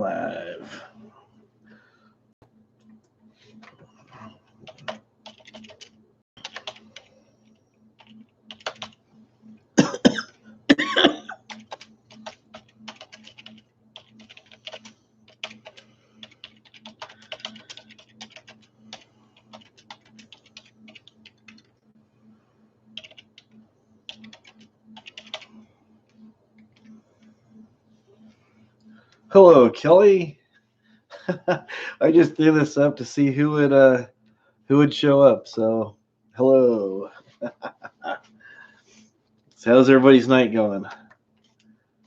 Live. Hello, Kelly. I just threw this up to see who would show up. So, hello. So how's everybody's night going?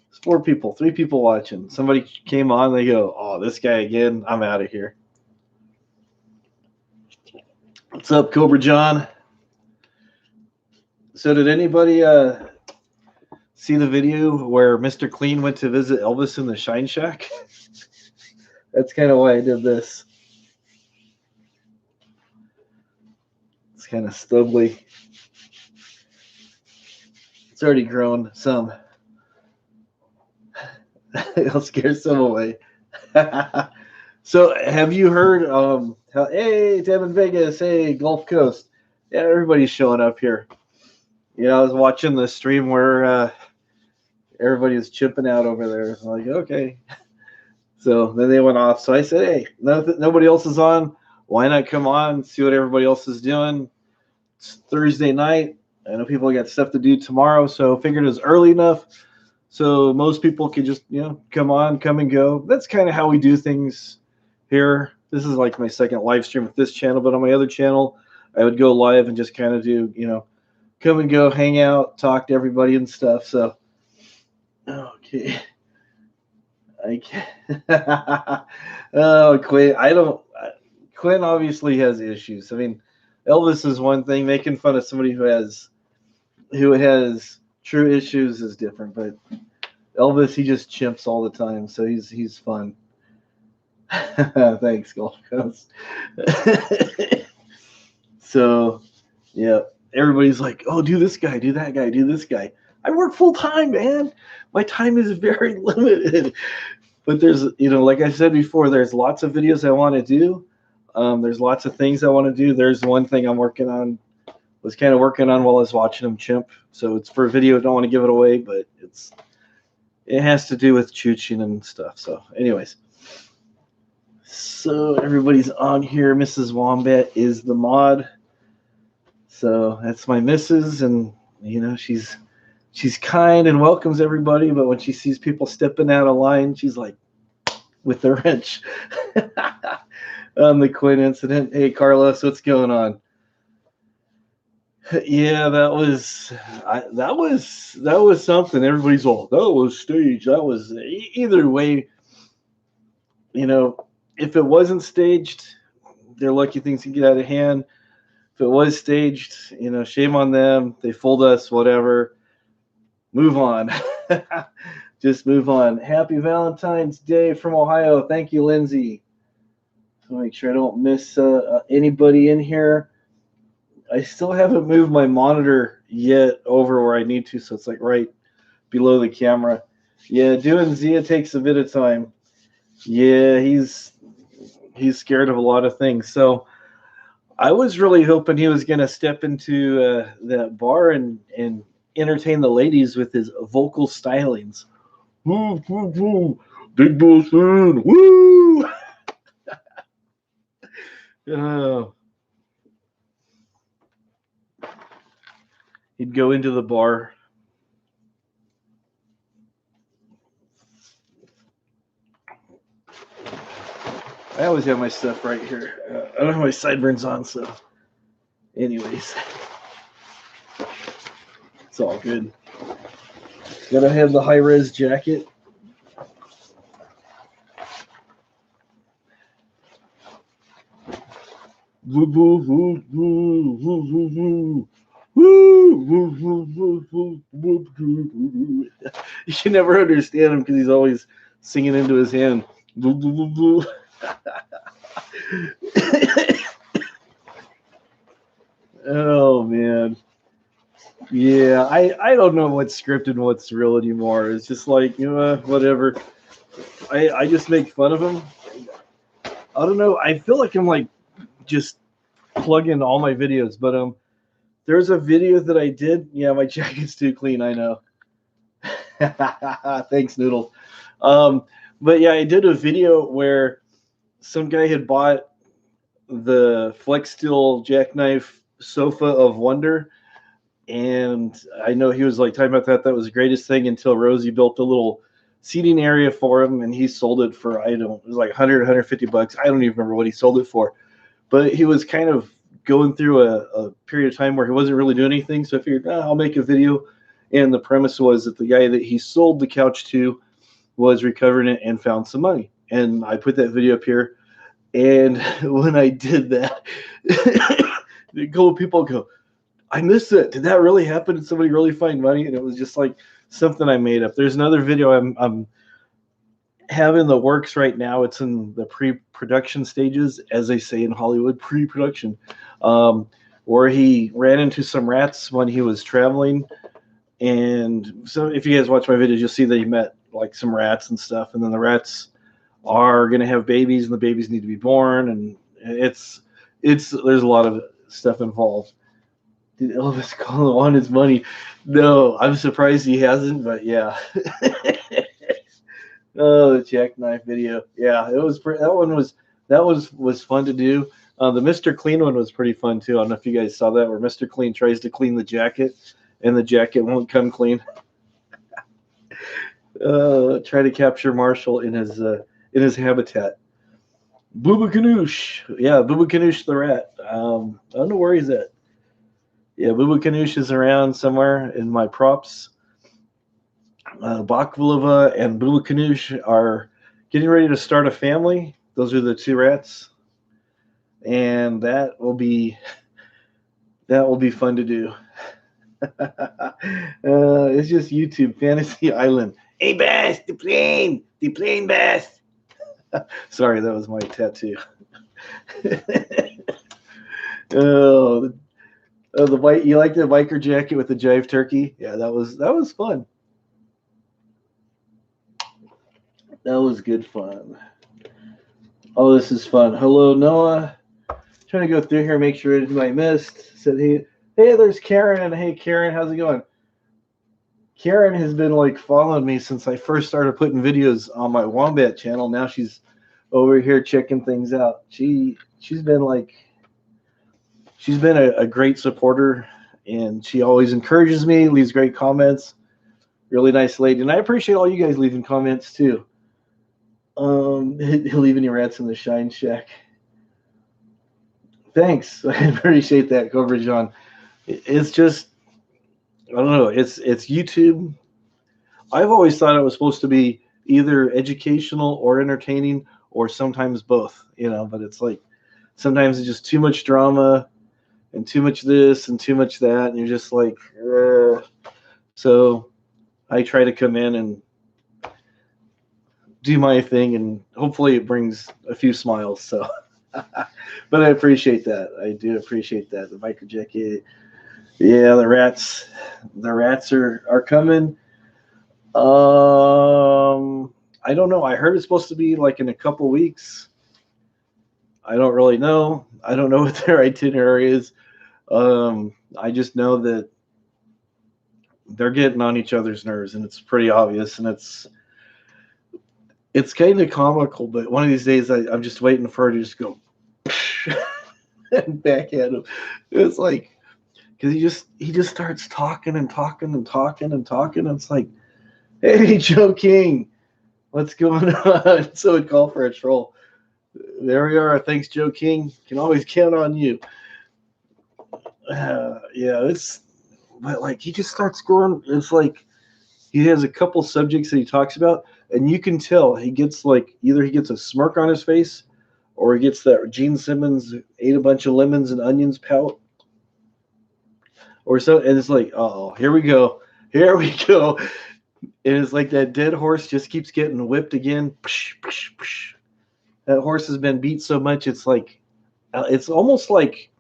It's 4 people, 3 people watching. Somebody came on, they go, "Oh, this guy again. I'm out of here." What's up, Cobra John? So, did anybody see the video where Mr. Clean went to visit Elvis in the Shine Shack? That's kind of why I did this. It's kind of stubbly. It's already grown some. It'll scare some away. So, have you heard? Hey, Devin Vegas. Hey, Gulf Coast. Yeah, everybody's showing up here. I was watching the stream where everybody was chipping out over there. So I'm like, okay. So then they went off. So I said, hey, nobody else is on. Why not come on, see what everybody else is doing? It's Thursday night. I know people got stuff to do tomorrow, so figured it was early enough so most people could just, come and go. That's kind of how we do things here. This is like my second live stream with this channel, but on my other channel, I would go live and just kind of do, come and go, hang out, talk to everybody and stuff. So, okay. I can't. Oh, Quinn. Quinn obviously has issues. I mean, Elvis is one thing. Making fun of somebody who has true issues is different. But Elvis, he just chimps all the time, so he's fun. Thanks, Gulf Coast. So, yeah, everybody's like, "Oh, do this guy, do that guy, do this guy." I work full time, man. My time is very limited. But there's, like I said before, there's lots of videos I want to do. There's lots of things I want to do. There's one thing I'm working on, was kind of working on while I was watching him chimp. So it's for a video. I don't want to give it away, but it has to do with chooching and stuff. So anyways, so everybody's on here. Mrs. Wombat is the mod. So that's my missus, and she's kind and welcomes everybody, but when she sees people stepping out of line, she's like, with the wrench. On the Quinn incident. Hey, Carlos, what's going on? Yeah, that was something. Everybody's all, that was staged. That was either way. If it wasn't staged, they're lucky things can get out of hand. If it was staged, shame on them. They fooled us. Whatever. Move on. Just move on. Happy Valentine's Day from Ohio. Thank you, Lindsay. So make sure I don't miss anybody in here. I still haven't moved my monitor yet over where I need to, so it's like right below the camera. Yeah, doing Zia takes a bit of time. Yeah, he's scared of a lot of things. So I was really hoping he was going to step into that bar and entertain the ladies with his vocal stylings. Woo, woo, woo. Big boss man. Woo! Oh. He'd go into the bar. I always have my stuff right here. I don't have my sideburns on, so anyways, it's all good. Gotta have the high-res jacket. Woo, woo, woo, woo, woo, woo, woo. You can never understand him because he's always singing into his hand. Oh man, yeah. I don't know what's scripted and what's real anymore. It's just like whatever. I just make fun of him. I don't know. I feel like I'm like just plugging all my videos, but there's a video that I did. Yeah, my jacket's too clean. I know. Thanks, Noodles. Um, but yeah, I did a video where some guy had bought the Flex Steel Jackknife Sofa of Wonder, and I know he was like talking about that. That was the greatest thing until Rosie built a little seating area for him, and he sold it for it was like 100, 150 bucks. I don't even remember what he sold it for, but he was kind of going through a period of time where he wasn't really doing anything. So I figured, I'll make a video. And the premise was that the guy that he sold the couch to was recovering it and found some money. And I put that video up here. And when I did that, people go, I missed it. Did that really happen? Did somebody really find money? And it was just like something I made up. There's another video I'm having the works right now. It's in the pre-production stages, as they say in Hollywood, pre-production, where he ran into some rats when he was traveling. And so if you guys watch my videos, you'll see that he met like some rats and stuff. And then the rats are going to have babies, and the babies need to be born. And it's there's a lot of stuff involved. Did Elvis call on his money? No, I'm surprised he hasn't, but yeah. Oh, the jackknife video. Yeah, it was that was fun to do. The Mr. Clean one was pretty fun too. I don't know if you guys saw that, where Mr. Clean tries to clean the jacket, and the jacket won't come clean. Try to capture Marshall in his habitat. Booba Ganoush. Yeah, Booba Ganoush the rat. I don't know where he's at. Yeah, Booba Ganoush is around somewhere in my props. Baklava and Booba Ganoush are getting ready to start a family. Those are the two rats. And that will be fun to do. It's just YouTube Fantasy Island. Hey, Bass, the plane, Bass. Sorry, that was my tattoo. The white. You like the biker jacket with the jive turkey? Yeah, that was fun. That was good fun. Oh, this is fun. Hello, Noah. Trying to go through here, make sure anybody missed. Said hey, there's Karen, and hey, Karen, how's it going? Karen has been like following me since I first started putting videos on my Wombat channel. Now she's over here checking things out. She's been a great supporter, and she always encourages me, leaves great comments. Really nice lady, and I appreciate all you guys leaving comments too. Leaving your rats in the Shine Shack. Thanks, I appreciate that coverage on. It's just, I don't know. It's YouTube. I've always thought it was supposed to be either educational or entertaining, or sometimes both. But it's like sometimes it's just too much drama and too much this and too much that, and you're just like, So I try to come in and do my thing, and hopefully it brings a few smiles. So, but I appreciate that. I do appreciate that. The biker jacket. Yeah, the rats are coming. I don't know. I heard it's supposed to be like in a couple weeks. I don't really know. I don't know what their itinerary is. I just know that they're getting on each other's nerves, and it's pretty obvious, and it's kind of comical. But one of these days, I'm just waiting for her to just go and back at him. It's like, because he just starts talking and talking and talking and talking. And it's like, hey, Joe King, what's going on? So it called for a troll. There we are. Thanks, Joe King. Can always count on you. Yeah, but like he just starts going. It's like he has a couple subjects that he talks about, and you can tell he gets like either he gets a smirk on his face, or he gets that Gene Simmons ate a bunch of lemons and onions pout, or so. And it's like, oh, here we go. And it's like that dead horse just keeps getting whipped again. That horse has been beat so much, it's like, it's almost like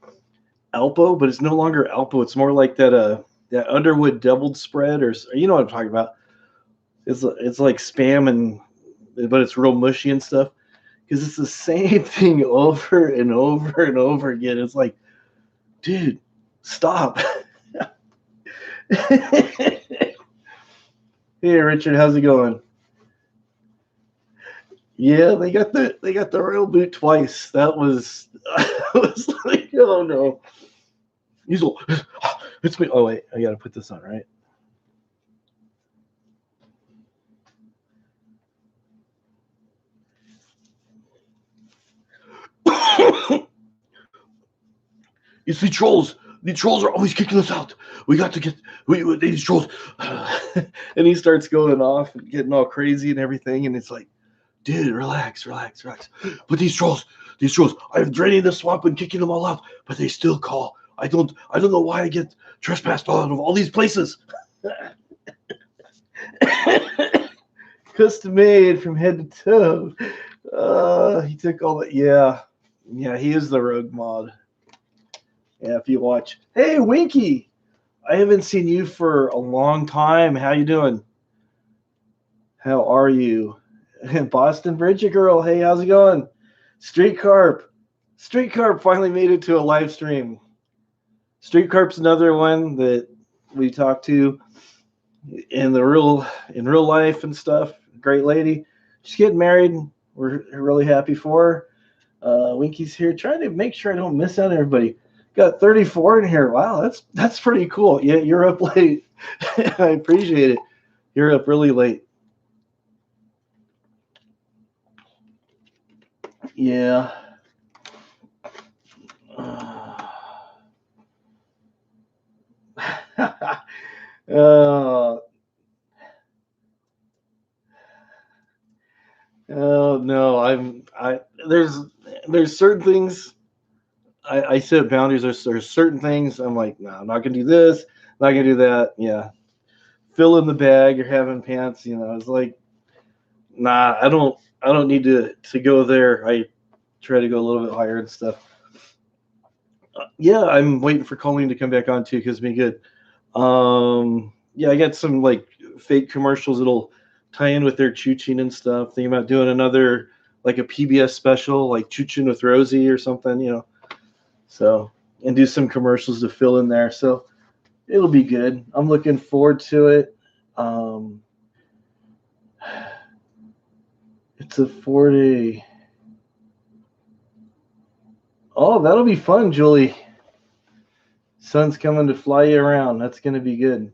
Alpo, but it's no longer Alpo. It's more like that Underwood doubled spread, or you know what I'm talking about. It's like Spam and but it's real mushy and stuff because it's the same thing over and over and over again. It's like, dude, stop. Hey, Richard, how's it going? Yeah, they got the royal boot twice. That was I was like, oh no. He's all, it's me. Oh wait, I gotta put this on, right? It's the trolls. The trolls are always kicking us out. We got to get these trolls. And he starts going off and getting all crazy and everything. And it's like, dude, relax. But these trolls, I'm draining the swamp and kicking them all out, but they still call. I don't know why I get trespassed out of all these places. Custom made from head to toe. He took all that. Yeah, he is the rogue mod. Yeah, if you watch. Hey, Winky, I haven't seen you for a long time. How you doing? How are you? Boston Bridget girl. Hey, how's it going? Street Carp finally made it to a live stream. Street Carp's another one that we talked to in real life and stuff. Great lady. She's getting married. We're really happy for her. Winky's here, trying to make sure I don't miss out on everybody. Got 34 in here. Wow, that's pretty cool. Yeah, you're up late. I appreciate it. You're up really late. Yeah. Oh no, there's certain things I set boundaries. There's certain things I'm like, no, I'm not gonna do this, not gonna do that. Yeah, fill in the bag. You're having pants. It's like, nah, I don't need to go there. I try to go a little bit higher and stuff. Yeah, I'm waiting for Colleen to come back on too, because it'd be good. Yeah, I got some like fake commercials that'll tie in with their Chuchin and stuff. Thinking about doing another like a PBS special, like Chuchin with Rosie or something, So, and do some commercials to fill in there. So it'll be good. I'm looking forward to it. It's a 4-day. Oh, that'll be fun, Julie. Sun's coming to fly you around. That's going to be good.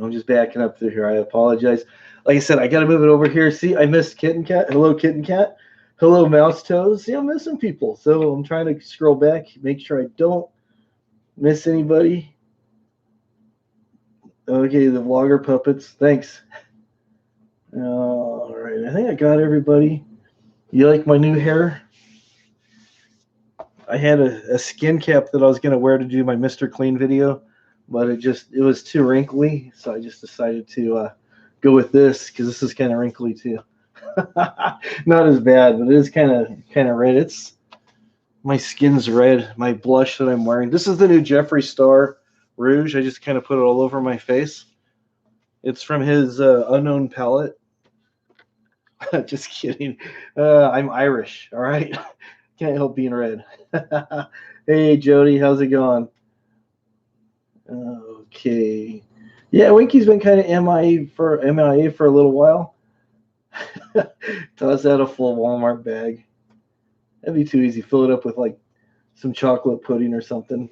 I'm just backing up through here. I apologize. Like I said, I got to move it over here. See, I missed Kitten Cat. Hello, Kitten Cat. Hello, Mouse Toes. See, I'm missing people. So I'm trying to scroll back, make sure I don't miss anybody. Okay, the vlogger puppets. Thanks. All right. I think I got everybody. You like my new hair? I had a skin cap that I was going to wear to do my Mr. Clean video, but it was too wrinkly, so I just decided to go with this because this is kind of wrinkly too. Not as bad, but it is kind of red. My skin's red. My blush that I'm wearing. This is the new Jeffree Star Rouge. I just kind of put it all over my face. It's from his unknown palette. Just kidding. I'm Irish. All right. Can't help being red. Hey, Jody, how's it going? Okay. Yeah, Winky's been kind of MIA for a little while. Toss out a full Walmart bag. That'd be too easy. Fill it up with like some chocolate pudding or something.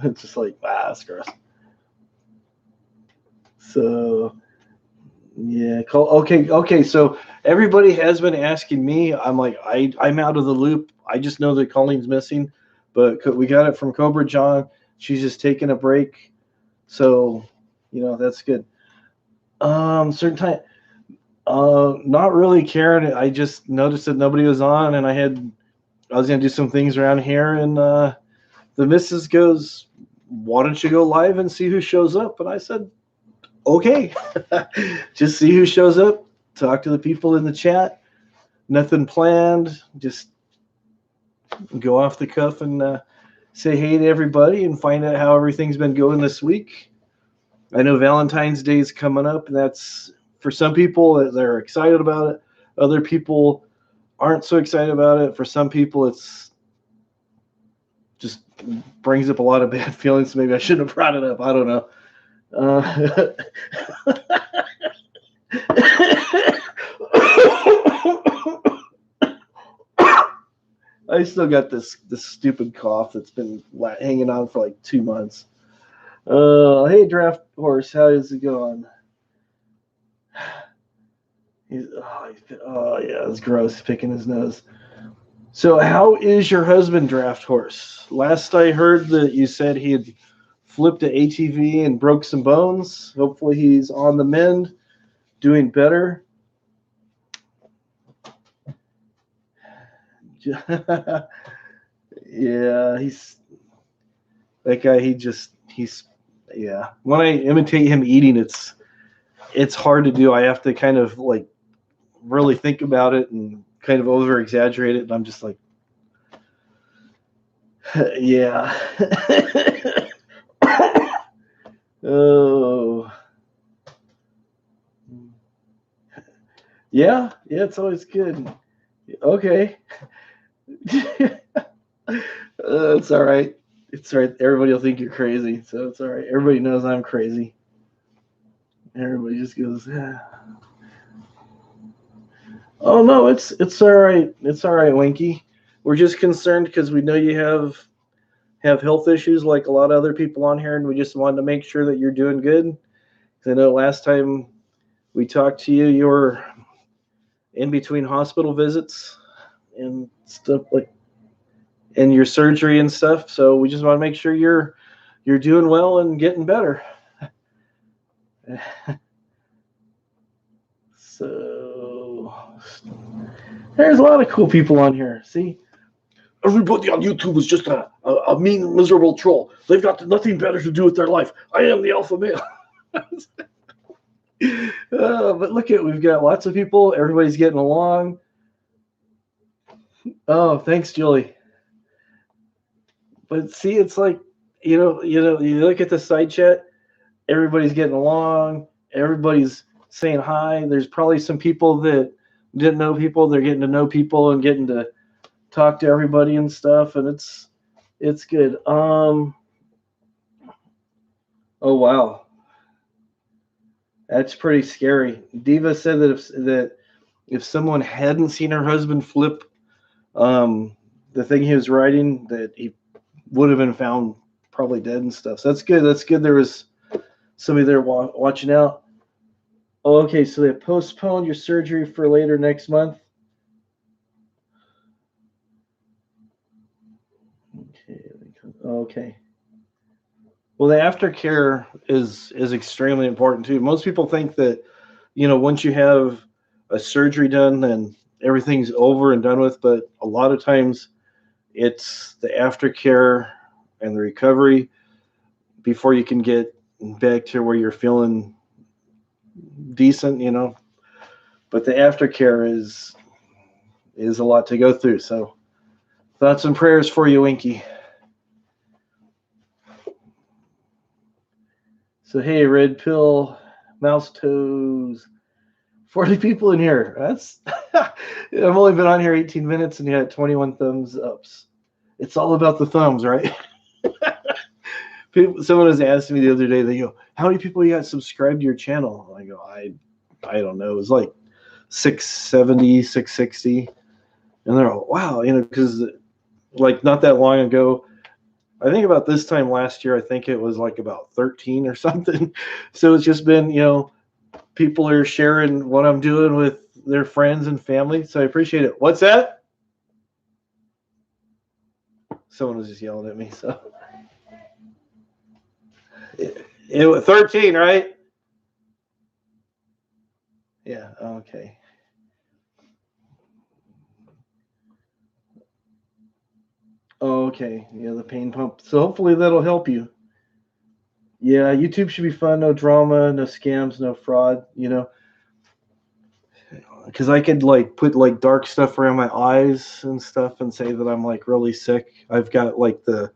It's just like, that's gross. So, yeah. Okay. So everybody has been asking me. I'm like, I'm out of the loop. I just know that Colleen's missing, but we got it from Cobra John. She's just taking a break. So, that's good. Certain time. Not really caring. I just noticed that nobody was on, and I was gonna do some things around here, and the missus goes, "Why don't you go live and see who shows up?" And I said, "Okay, just see who shows up. Talk to the people in the chat. Nothing planned. Just go off the cuff and say hey to everybody and find out how everything's been going this week." I know Valentine's Day is coming up, and that's for some people, they're excited about it. Other people aren't so excited about it. For some people, it's just brings up a lot of bad feelings. Maybe I shouldn't have brought it up. I don't know. I still got this stupid cough that's been hanging on for like 2 months. Hey, Draft Horse, how is it going? Oh yeah, it's gross picking his nose. So, how is your husband, Draft Horse? Last I heard that you said he had flipped an ATV and broke some bones. Hopefully, he's on the mend, doing better. Yeah, he's that guy. He's yeah. When I imitate him eating, it's hard to do. I have to kind of like really think about it and kind of over exaggerate it. And I'm just like, yeah. Oh, yeah. It's always good. Okay. It's all right. It's all right. Everybody will think you're crazy, so it's all right. Everybody knows I'm crazy. Everybody just goes, yeah. Oh no, it's all right. It's all right, Winky. We're just concerned because we know you have health issues like a lot of other people on here, and we just wanted to make sure that you're doing good. Because I know last time we talked to you, you were in between hospital visits and stuff like, and your surgery and stuff. So we just want to make sure you're doing well and getting better. So there's a lot of cool people on here. See, everybody on YouTube is just a mean, miserable troll. They've got nothing better to do with their life. I am the alpha male. But look at, we've got lots of people. Everybody's getting along. Oh, thanks, Julie. But see, it's like, you look at the side chat. Everybody's getting along. Everybody's saying hi. There's probably some people that didn't know people. They're getting to know people and getting to talk to everybody and stuff. And it's good. Oh wow, that's pretty scary. Diva said that if someone hadn't seen her husband flip the thing he was riding, that he would have been found probably dead and stuff. So that's good. That's good. There was somebody there watching out. Oh, okay, so they postponed your surgery for later next month. Okay. Well, the aftercare is extremely important too. Most people think that, once you have a surgery done, then everything's over and done with. But a lot of times, it's the aftercare and the recovery before you can get back to where you're feeling decent, But the aftercare is a lot to go through. So, thoughts and prayers for you, Winky. So, hey, Red Pill, Mouse Toes, 40 people in here. That's I've only been on here 18 minutes and you had 21 thumbs ups. It's all about the thumbs, right? Someone was asking me the other day, they go, how many people you got subscribed to your channel? I go, I don't know. It was like 670, 660. And they're all, wow, because like not that long ago, I think about this time last year, I think it was like about 13 or something. So it's just been, people are sharing what I'm doing with their friends and family. So I appreciate it. What's that? Someone was just yelling at me. So it was 13, right? Yeah. Okay. Okay. Yeah, the pain pump. So hopefully that'll help you. Yeah, YouTube should be fun. No drama, no scams, no fraud, Because I could like put like dark stuff around my eyes and stuff and say that I'm like really sick. I've got like the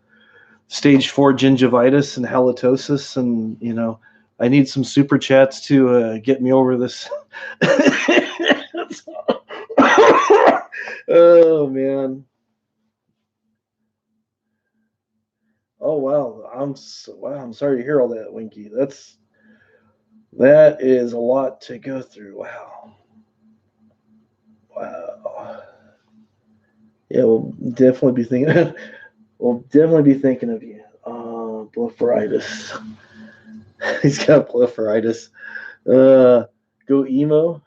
stage 4 gingivitis and halitosis, and I need some super chats to get me over this. Oh man. Oh wow. I'm sorry to hear all that, Winky. That is a lot to go through. Wow. Wow. Yeah, we'll definitely be thinking. We'll definitely be thinking of you. Blepharitis. He's got blepharitis. Go emo.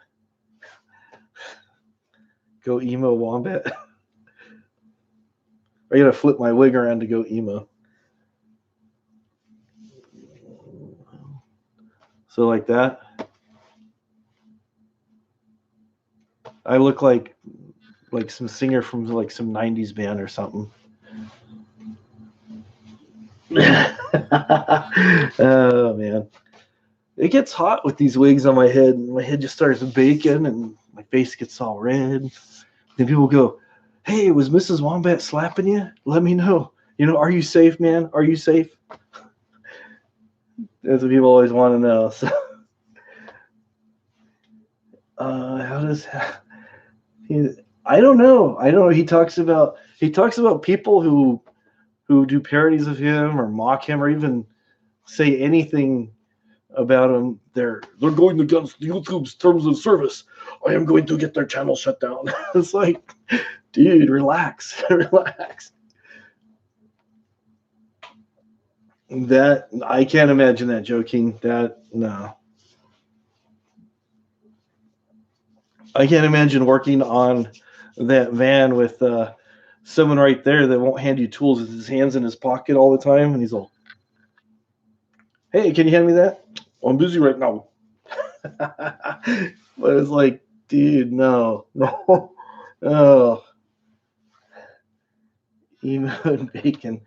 Go emo wombat. I gotta flip my wig around to go emo. So like that. I look like some singer from like some '90s band or something. Oh man, it gets hot with these wigs on my head, and my head just starts baking, and my face gets all red. Then people go, "Hey, was Mrs. Wombat slapping you? Let me know. Are you safe, man? Are you safe?" That's what people always want to know. So, how does I don't know. I don't know. He talks about people who do parodies of him or mock him or even say anything about him. They're going against YouTube's terms of service. I am going to get their channel shut down. It's like, dude, relax, relax. That I can't imagine that joking. That no, I can't imagine working on that van with someone right there that won't hand you tools with his hands in his pocket all the time, and he's all, "Hey, can you hand me that? I'm busy right now." But it's like, dude, no, no, oh, emo and bacon.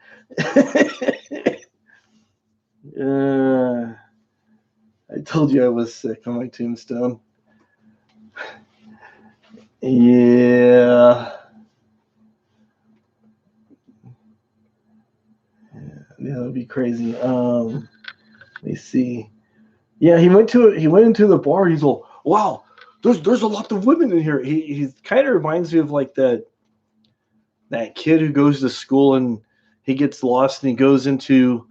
I told you I was sick on my tombstone. Yeah, yeah, that'd be crazy. Let me see. Yeah, he went into the bar. He's all, wow, there's a lot of women in here. He kind of reminds me of like that kid who goes to school and he gets lost and he goes into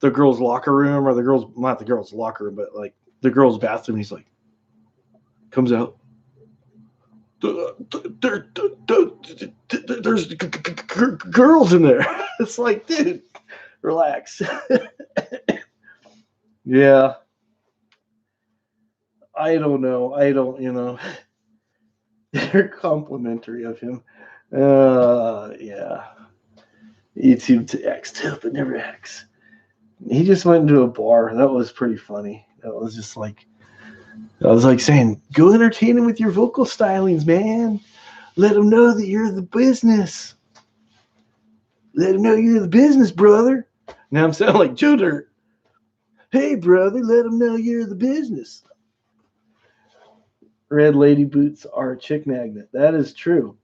the girls' locker room or the girls, not the girls' locker room, but like the girls' bathroom. He's like, comes out. There's girls in there. It's like, dude, relax. Yeah, I don't know. I don't, they're complimentary of him. Yeah. YouTube to X tip, but never X. He just went into a bar. That was pretty funny. That was just like, I was like saying, go entertain him with your vocal stylings, man. Let him know that you're the business. Let him know you're the business, brother. Now I'm sounding like Joe Dirt. Hey, brother, let him know you're the business. Red lady boots are a chick magnet. That is true.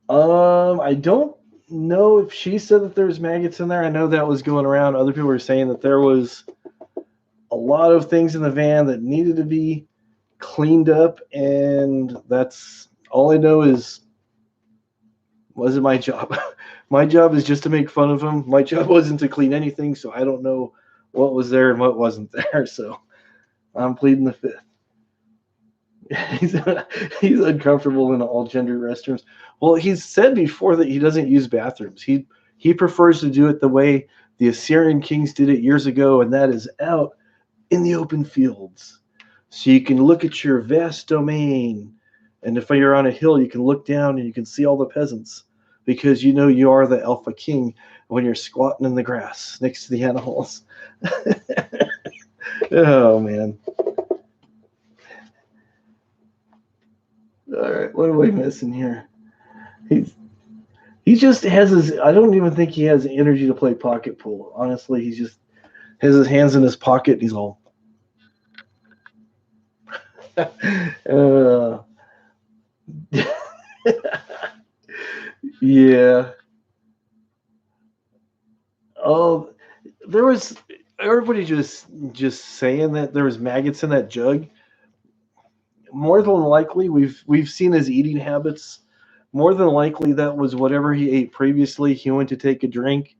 I don't know if she said that there's maggots in there. I know that was going around. Other people were saying that there was a lot of things in the van that needed to be cleaned up, and that's all I know is wasn't my job. My job is just to make fun of him. My job wasn't to clean anything, so I don't know what was there and what wasn't there. So I'm pleading the fifth. he's, he's uncomfortable in all gender restrooms. Well, he's said before that he doesn't use bathrooms. He prefers to do it the way the Assyrian kings did it years ago, and that is out in the open fields. So you can look at your vast domain, and if you're on a hill, you can look down and you can see all the peasants because you are the alpha king when you're squatting in the grass next to the animals. Oh man. All right, what are we missing here? He just has his. I don't even think he has the energy to play pocket pool. Honestly, he just has his hands in his pocket. And he's all. Yeah. Oh, there was. everybody just saying that there was maggots in that jug. More than likely, we've seen his eating habits. More than likely, that was whatever he ate previously. He went to take a drink,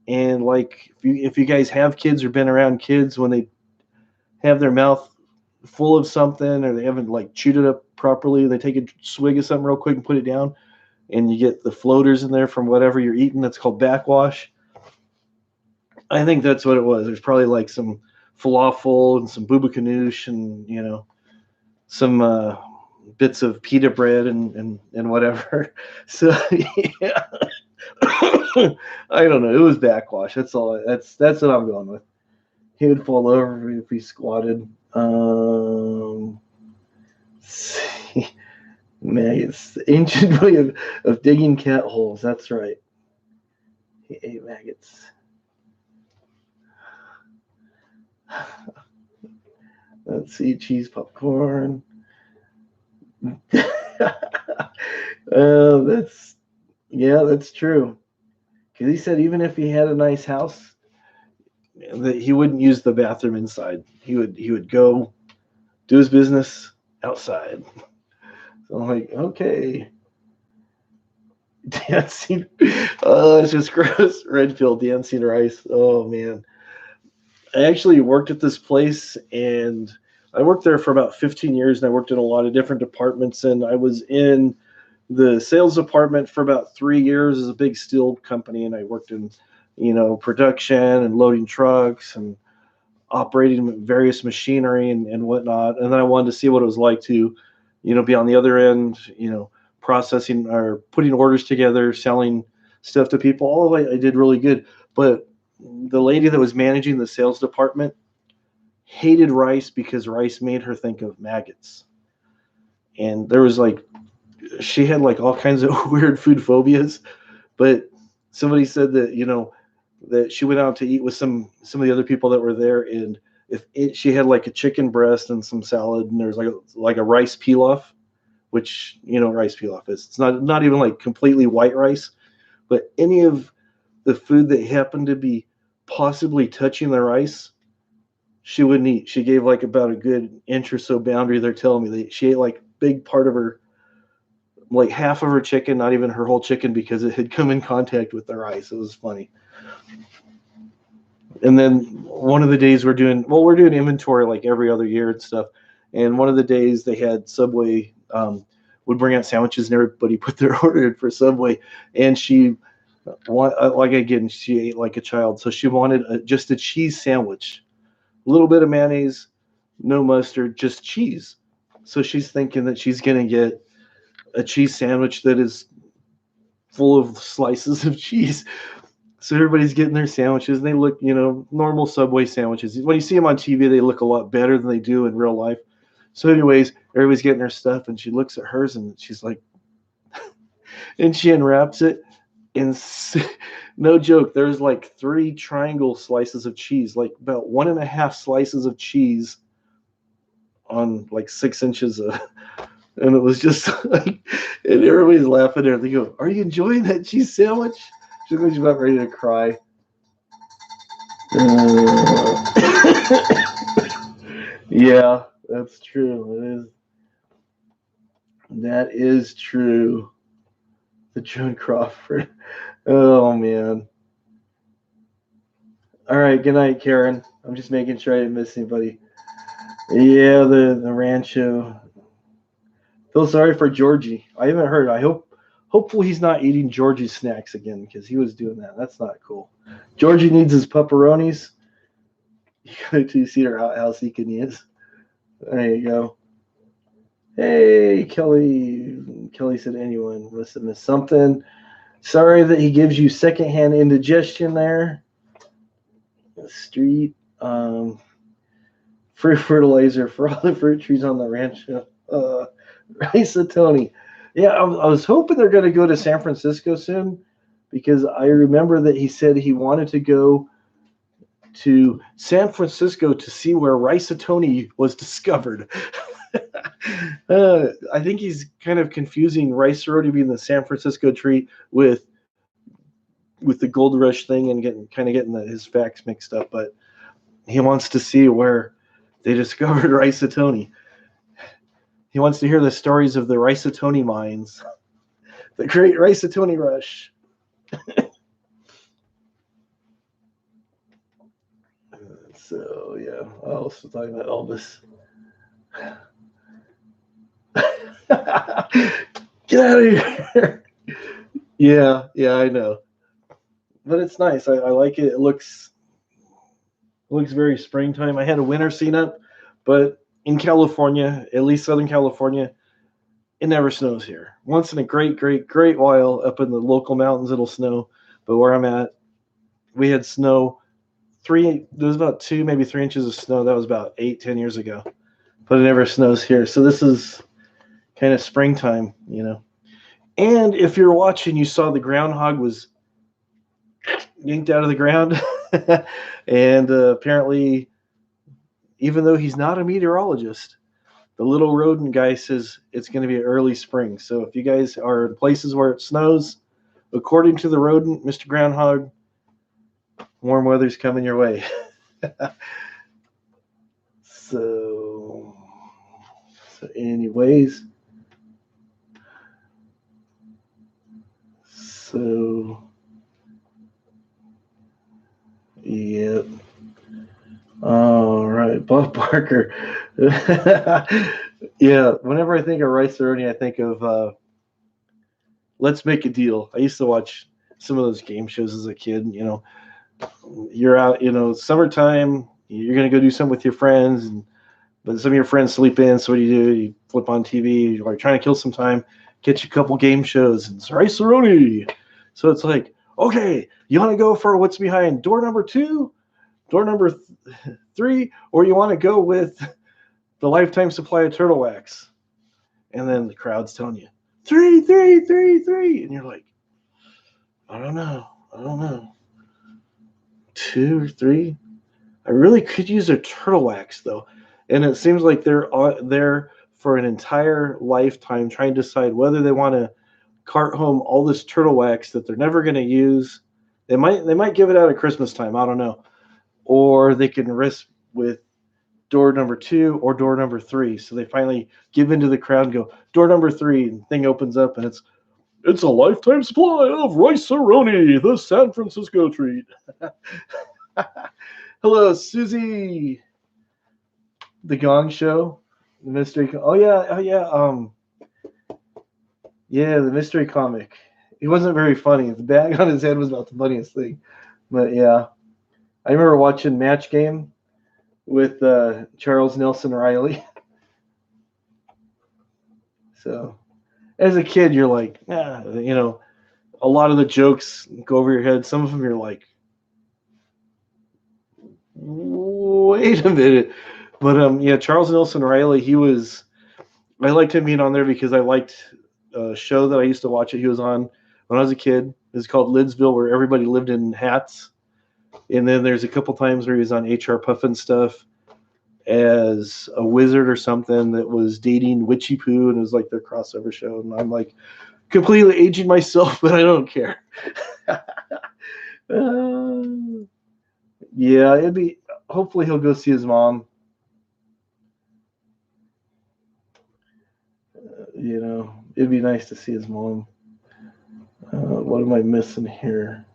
and like if you guys have kids or been around kids, when they have their mouth full of something or they haven't like chewed it up properly, they take a swig of something real quick and put it down, and you get the floaters in there from whatever you're eating. That's called backwash. I think that's what it was. There's probably like some falafel and some booba ganoush and some bits of pita bread and whatever. So yeah, I don't know. It was backwash. That's all. That's what I'm going with. He would fall over if he squatted. See. Maggots. The ancient way of digging cat holes. That's right. He ate maggots. Let's see. Cheese popcorn. That's true. Because he said even if he had a nice house, that he wouldn't use the bathroom inside. He would go do his business outside. So I'm like, okay. Dancing. Oh, it's just gross. Redfield dancing rice. Oh man. I actually worked at this place, and I worked there for about 15 years, and I worked in a lot of different departments, and I was in the sales department for about 3 years as a big steel company, and I worked in production and loading trucks and operating various machinery and whatnot. And then I wanted to see what it was like to be on the other end, processing or putting orders together, selling stuff to people. All of it I did really good, but the lady that was managing the sales department hated rice because rice made her think of maggots. And there was she had all kinds of weird food phobias, but somebody said that, that she went out to eat with some of the other people that were there. And she had a chicken breast and some salad, and there's like a rice pilaf, which, rice pilaf is, it's not even completely white rice, but any of the food that happened to be possibly touching the rice, she wouldn't eat. She gave about a good inch or so boundary. They're telling me that she ate big part of her, half of her chicken, not even her whole chicken, because it had come in contact with the rice. It was funny. And then one of the days we're doing inventory every other year and stuff. And one of the days they had Subway would bring out sandwiches, and everybody put their order in for Subway. And she ate like a child. So she wanted just a cheese sandwich, a little bit of mayonnaise, no mustard, just cheese. So she's thinking that she's going to get a cheese sandwich that is full of slices of cheese. So everybody's getting their sandwiches, and they look, normal Subway sandwiches. When you see them on TV, they look a lot better than they do in real life. So anyways, everybody's getting their stuff, and she looks at hers, and she's like, and she unwraps it, and no joke, there's 3 triangle slices of cheese, about 1.5 slices of cheese on 6 inches of, and it was just and everybody's laughing there. They go, "Are you enjoying that cheese sandwich?" She's about ready to cry. Yeah, that's true. That is true. The Joan Crawford. Oh man. All right. Good night, Karen. I'm just making sure I didn't miss anybody. Yeah, the Rancho. Feel sorry for Georgie. I haven't heard. Hopefully he's not eating Georgie's snacks again, because he was doing that. That's not cool. Georgie needs his pepperonis. You got a 2-seater outhouse he can use. There you go. Hey, Kelly. Kelly said anyone must have missed something. Sorry that he gives you secondhand indigestion there. Street. Free fertilizer for all the fruit trees on the ranch. Rice Tony. Yeah, I was hoping they're going to go to San Francisco soon, because I remember that he said he wanted to go to San Francisco to see where Rice-A-Tony was discovered. I think he's kind of confusing rice roti being the San Francisco treat with the Gold Rush thing, and getting his facts mixed up. But He wants to see where they discovered Ricetoni. He wants to hear the stories of the Ricetoni mines, the great Ricetoni rush. So yeah, I was talking about Elvis. Get out of here! Yeah, I know, but it's nice. I like it. It looks very springtime. I had a winter scene up, but in California, at least Southern California, it never snows here. Once in a great while, up in the local mountains, it'll snow. But where I'm at, we had snow. There was about 2, maybe 3 inches of snow. That was about 8-10 years ago. But it never snows here. So this is kind of springtime, And if you're watching, you saw the groundhog was yanked out of the ground. And apparently, even though he's not a meteorologist, the little rodent guy says it's going to be early spring. So if you guys are in places where it snows, according to the rodent, Mr. Groundhog, warm weather's coming your way. So anyways. Yep. All right, Bob Barker. Yeah, whenever I think of Rice-A-Roni, I think of Let's Make a Deal. I used to watch some of those game shows as a kid. You're out, summertime, you're going to go do something with your friends, but some of your friends sleep in, so what do? You flip on TV, you're trying to kill some time, catch a couple game shows, and it's Rice-A-Roni. So it's like, okay, you want to go for what's behind door number 2, door number 3, or you want to go with the lifetime supply of turtle wax? And then the crowd's telling you, 3, 3, 3, 3. And you're like, I don't know. 2 or 3? I really could use a turtle wax, though. And it seems like they're there for an entire lifetime trying to decide whether they want to cart home all this turtle wax that they're never going to use. They might give it out at Christmas time. I don't know. Or they can risk with door number 2 or door number 3. So they finally give into the crowd and go, door number 3, and the thing opens up and it's a lifetime supply of Rice-A-Roni, the San Francisco treat. Hello, Susie. The Gong Show, the mystery. Oh yeah. Yeah, the mystery comic. He wasn't very funny. The bag on his head was about the funniest thing. But yeah, I remember watching Match Game with Charles Nelson Riley. So, as a kid, you're like, a lot of the jokes go over your head. Some of them you're like, wait a minute. But yeah, Charles Nelson Riley, I liked him being on there because I liked a show that I used to watch he was on when I was a kid. It's called Lidsville, where everybody lived in hats. And then there's a couple times where he was on HR Puffin stuff as a wizard or something that was dating Witchy Poo, and it was like their crossover show. And I'm like completely aging myself, but I don't care. Yeah, hopefully he'll go see his mom. It'd be nice to see his mom. What am I missing here?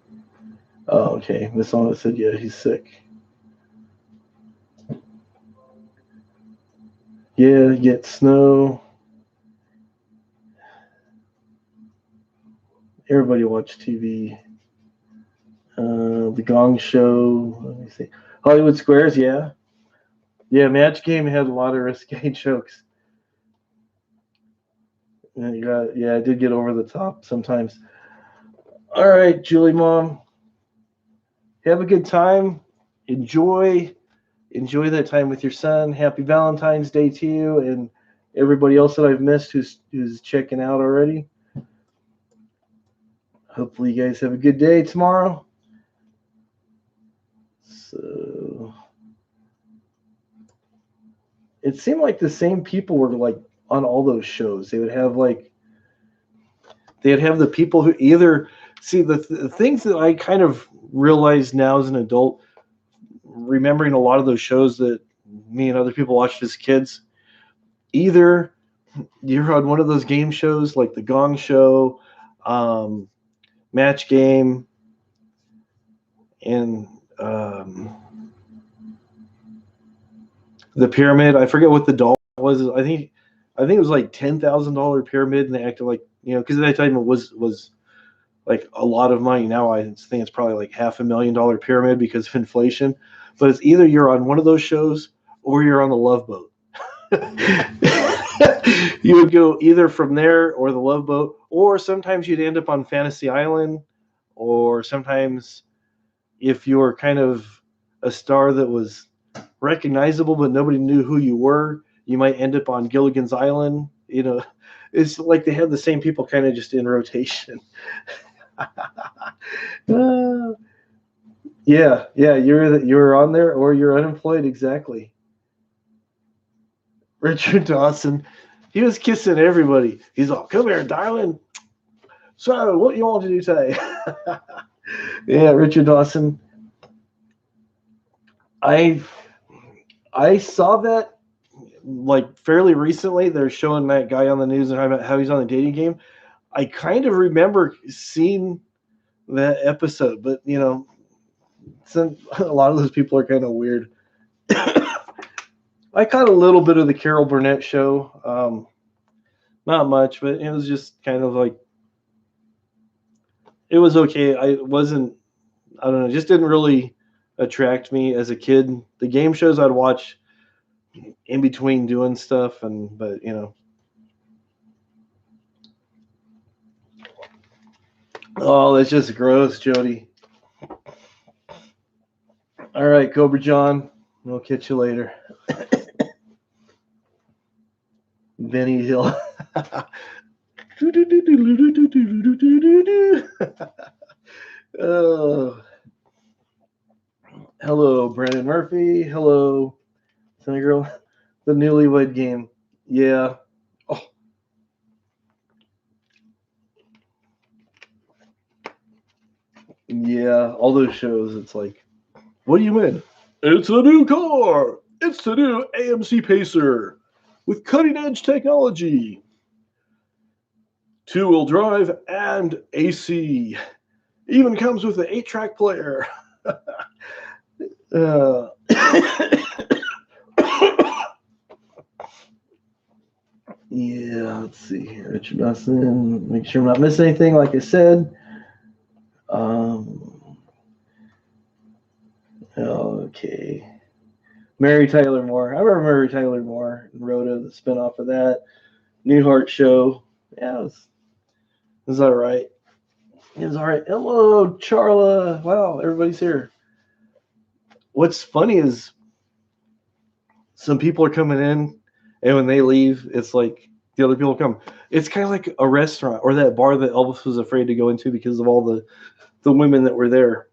Oh, okay. Miss Anna said, yeah, he's sick. Yeah, get snow. Everybody watch TV. The Gong Show. Let me see. Hollywood Squares, yeah. Yeah, Match Game had a lot of risque jokes. Yeah, I did get over the top sometimes. All right, Julie Mom. Have a good time. Enjoy that time with your son. Happy Valentine's Day to you and everybody else that I've missed who's checking out already. Hopefully you guys have a good day tomorrow. So it seemed like the same people were like on all those shows. They'd have the people who either see the things that I kind of realize now as an adult. remembering a lot of those shows that me and other people watched as kids. Either you're on one of those game shows like the Gong Show, Match Game, and the Pyramid. I forget what the doll was. I think it was like $10,000 pyramid, and they acted like, because at that time it was like a lot of money. Now I think it's probably like $500,000 pyramid because of inflation. But it's either you're on one of those shows or you're on the Love Boat. You would go either from there or the Love Boat, or sometimes you'd end up on Fantasy Island, or sometimes if you were kind of a star that was recognizable but nobody knew who you were, you might end up on Gilligan's Island. It's like they have the same people kind of just in rotation. Yeah, you're on there or you're unemployed. Exactly. Richard Dawson, he was kissing everybody. He's all, "Come here, darling. So, what you want to do today?" Yeah, Richard Dawson. I saw that like fairly recently. They're showing that guy on the news and talking about how he's on the dating game. I kind of remember seeing that episode, but a lot of those people are kind of weird. I caught a little bit of the Carol Burnett show. Not much, but it was just kind of like, it was okay. I don't know, just didn't really attract me as a kid. The game shows I'd watch in between doing stuff, but oh, that's just gross, Jody. All right, Cobra John, we'll catch you later. Benny Hill. Oh. Hello, Brandon Murphy. Hello, Sunny Girl. The Newlywed Game. Yeah. Oh. Yeah, all those shows, it's like, what do you mean? It's a new car. It's the new AMC Pacer with cutting-edge technology. 2-wheel drive and AC. Even comes with an 8-track player. Yeah, let's see here. Richard Dawson. Make sure I'm not missing anything, like I said. Okay. Mary Tyler Moore. I remember Mary Tyler Moore and Rhoda, the spinoff of that. Newhart Show. Yeah, it was all right. It was all right. Hello, Charla. Wow, everybody's here. What's funny is some people are coming in, and when they leave, it's like the other people come. It's kind of like a restaurant or that bar that Elvis was afraid to go into because of all the women that were there.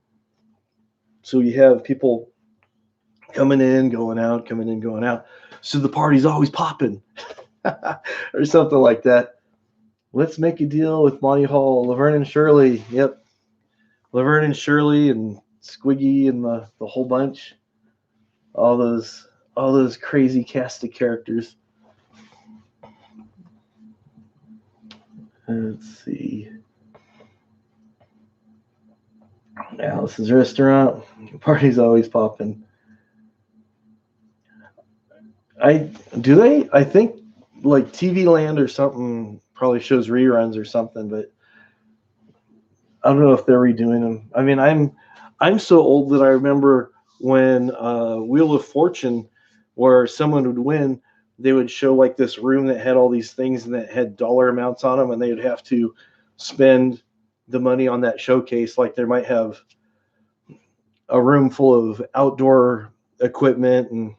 So you have people coming in, going out, coming in, going out. So the party's always popping or something like that. Let's make a deal with Monty Hall, Laverne and Shirley. Yep. Laverne and Shirley and Squiggy and the whole bunch. All those crazy cast of characters. Let's see. Alice's Restaurant. Party's always popping. I think like TV Land or something probably shows reruns or something, but I don't know if they're redoing them. I mean, I'm so old that I remember when Wheel of Fortune, where someone would win, they would show like this room that had all these things and that had dollar amounts on them, and they would have to spend the money on that showcase. Like there might have a room full of outdoor equipment and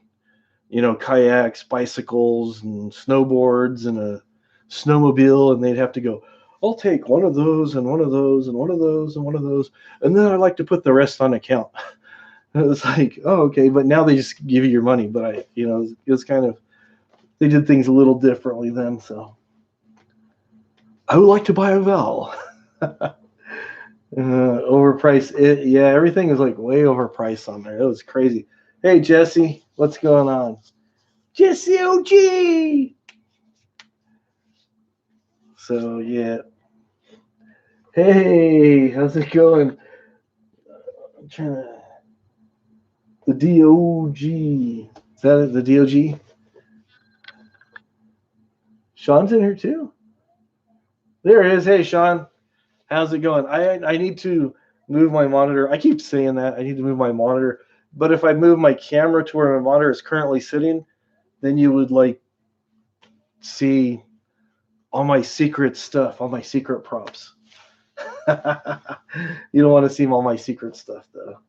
kayaks, bicycles, and snowboards, and a snowmobile, and they'd have to go, I'll take one of those and one of those and one of those and one of those, and then I'd like to put the rest on account. And it was like, oh, okay, but now they just give you your money. But it was kind of, they did things a little differently then. So I would like to buy a vowel. Overpriced. Yeah, everything is like way overpriced on there. It was crazy. Hey, Jesse, what's going on? Jesse OG. So yeah. Hey, how's it going? I'm trying to. The DOG. Is that it? The DOG? Sean's in here too. There it is. Hey, Sean. How's it going? I need to move my monitor. I keep saying that. I need to move my monitor. But if I move my camera to where my monitor is currently sitting, then you would like see all my secret stuff, all my secret props. You don't want to see all my secret stuff though.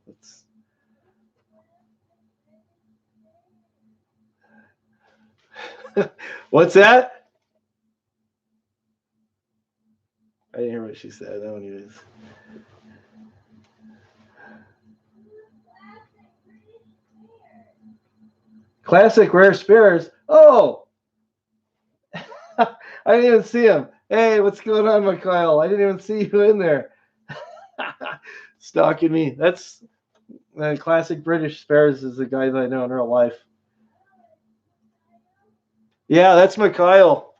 What's that? I didn't hear what she said. No, anyways. Classic rare spares. Oh, I didn't even see him. Hey, what's going on, Mikhail? I didn't even see you in there. Stalking me. That's classic British spares is the guy that I know in real life. Yeah, that's Mikhail.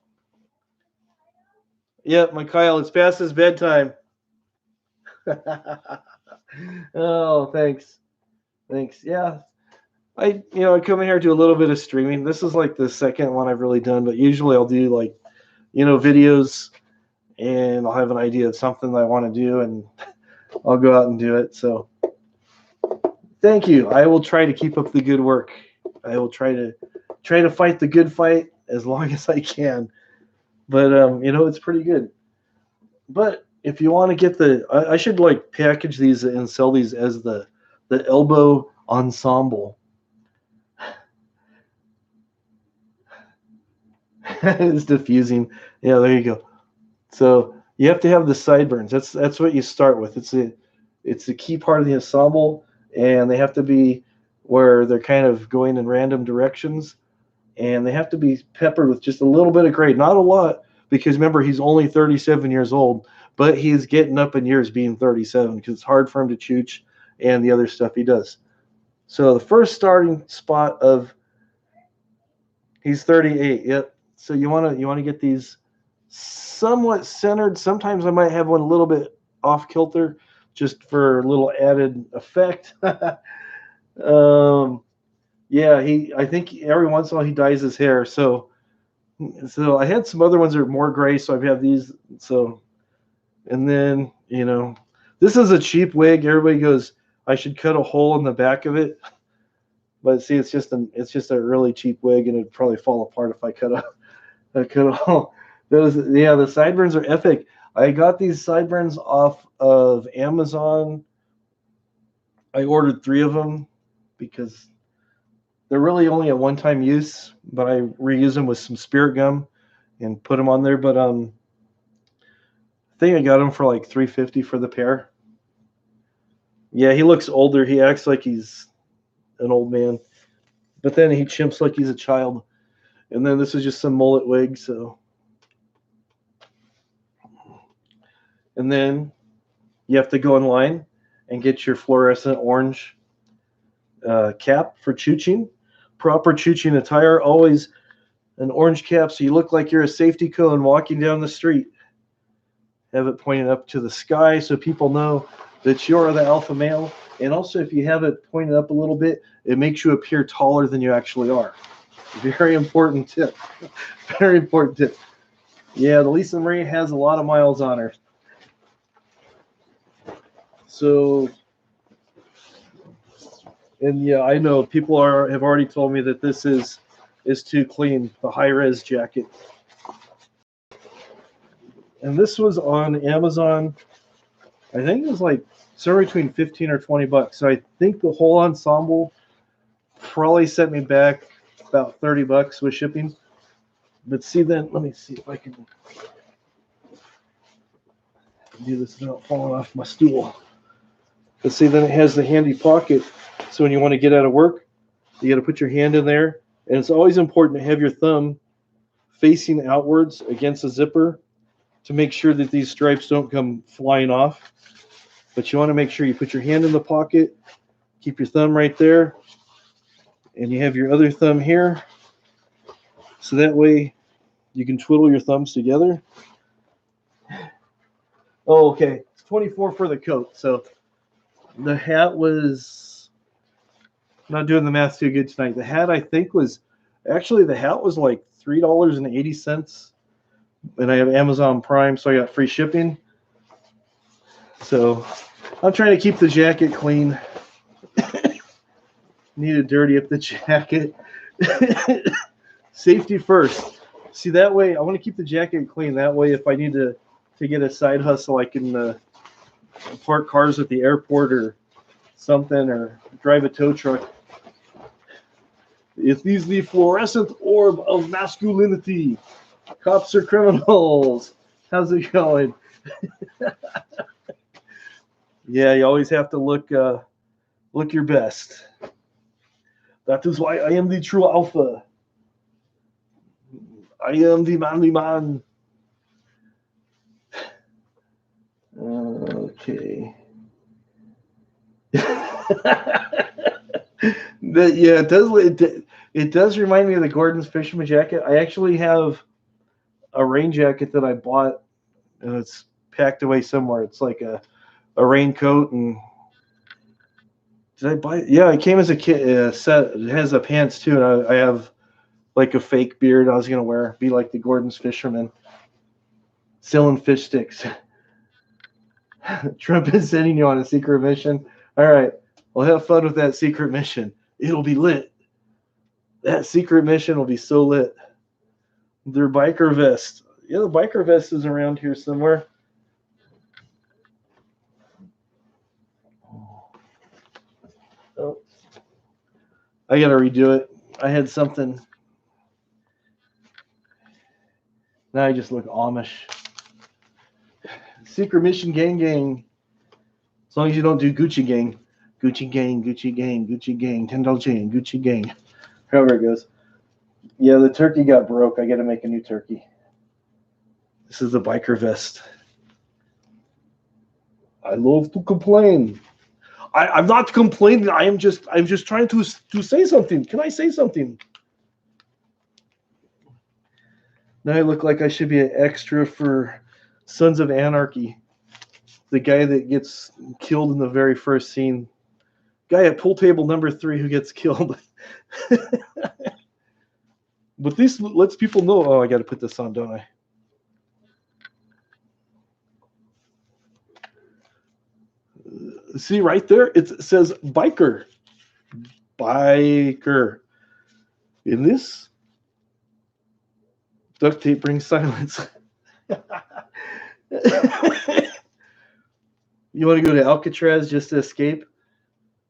Yep, Mikhail. It's past his bedtime. Oh, thanks. Thanks. Yeah. I come in here do a little bit of streaming. This is like the second one I've really done, but usually I'll do like, videos and I'll have an idea of something that I want to do and I'll go out and do it. So thank you. I will try to keep up the good work. I will try to fight the good fight as long as I can. But it's pretty good. But if you want to get I should like package these and sell these as the elbow ensemble. It's diffusing. Yeah, there you go. So you have to have the sideburns. That's what you start with. It's the key part of the ensemble, and they have to be where they're kind of going in random directions, and they have to be peppered with just a little bit of grade, not a lot, because remember he's only 37 years old, but he's getting up in years being 37 because it's hard for him to chooch and the other stuff he does. So the first starting spot of he's 38. Yep. So you want to get these somewhat centered. Sometimes I might have one a little bit off kilter just for a little added effect. Yeah, I think every once in a while he dyes his hair. So I had some other ones that are more gray, so I have these. So, and then this is a cheap wig. Everybody goes, I should cut a hole in the back of it, but see, it's just a really cheap wig, and it'd probably fall apart if I cut a hole. The sideburns are epic. I got these sideburns off of Amazon. I ordered 3 of them because they're really only a one-time use, but I reuse them with some spirit gum and put them on there. But I think I got them for like $3.50 for the pair. Yeah, he looks older. He acts like he's an old man, but then he chimps like he's a child. And then this is just some mullet wig. So, and then you have to go in line and get your fluorescent orange cap for chooching. Proper chooching attire, always an orange cap so you look like you're a safety cone walking down the street. Have it pointed up to the sky so people know that you're the alpha male. And also, if you have it pointed up a little bit, it makes you appear taller than you actually are. Very important tip. Very important tip. Yeah, the Lisa Marie has a lot of miles on her. So, and yeah, I know people have already told me that this is too clean, the high-res jacket. And this was on Amazon. I think it was like somewhere between 15 or 20 bucks. So I think the whole ensemble probably set me back about 30 bucks with shipping. But see, then let me see if I can do this without falling off my stool. But see, then it has the handy pocket. So when you want to get out of work, you got to put your hand in there. And it's always important to have your thumb facing outwards against the zipper to make sure that these stripes don't come flying off. But you want to make sure you put your hand in the pocket, keep your thumb right there, and you have your other thumb here. So that way you can twiddle your thumbs together. Oh, okay. It's 24 for the coat. So the hat was, I'm not doing the math too good tonight. The hat, I think, was actually, the hat was like $3.80. And I have Amazon Prime, so I got free shipping. So I'm trying to keep the jacket clean. Need to dirty up the jacket. Safety first. See, that way, I want to keep the jacket clean. That way, if I need to get a side hustle, I can park cars at the airport or something, or drive a tow truck. Is these the fluorescent orb of masculinity? Cops are criminals. How's it going? Yeah, you always have to look your best. That is why I am the true alpha. I am the manly man. Okay. Yeah, it does remind me of the Gordon's fisherman jacket. I actually have a rain jacket that I bought, and it's packed away somewhere. It's like a raincoat, and did I buy it? Yeah, it came as a kit set. It has the pants too, and I have like a fake beard I was gonna wear, be like the Gordon's fisherman, selling fish sticks. Trump is sending you on a secret mission. All right, well, have fun with that secret mission. It'll be lit. That secret mission will be so lit. Their biker vest. Yeah, the biker vest is around here somewhere. Oh, I gotta redo it. I had something. Now I just look Amish. Secret mission, gang. As long as you don't do Gucci gang. Gucci gang, Gucci gang, Gucci gang, $10 chain, Gucci gang. However it goes. Yeah, the turkey got broke. I got to make a new turkey. This is the biker vest. I love to complain. I'm not complaining. I'm just trying to say something. Can I say something? Now I look like I should be an extra for Sons of Anarchy. The guy that gets killed in the very first scene. Guy at pool table number 3 who gets killed. But this lets people know. Oh, I got to put this on, don't I? See right there? It says biker. Biker. In this, duct tape brings silence. You want to go to Alcatraz just to escape?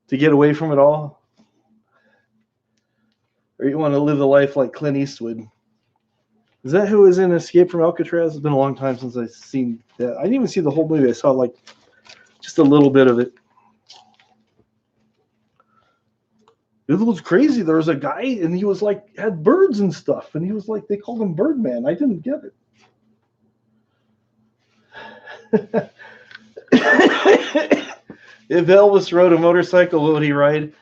To get away from it all? Or you want to live a life like Clint Eastwood? Is that who is in Escape from Alcatraz? It's been a long time since I've seen that. I didn't even see the whole movie. I saw like just a little bit of it. It was crazy. There was a guy, and he was like, had birds and stuff. And he was like, they called him Birdman. I didn't get it. If Elvis rode a motorcycle, what would he ride?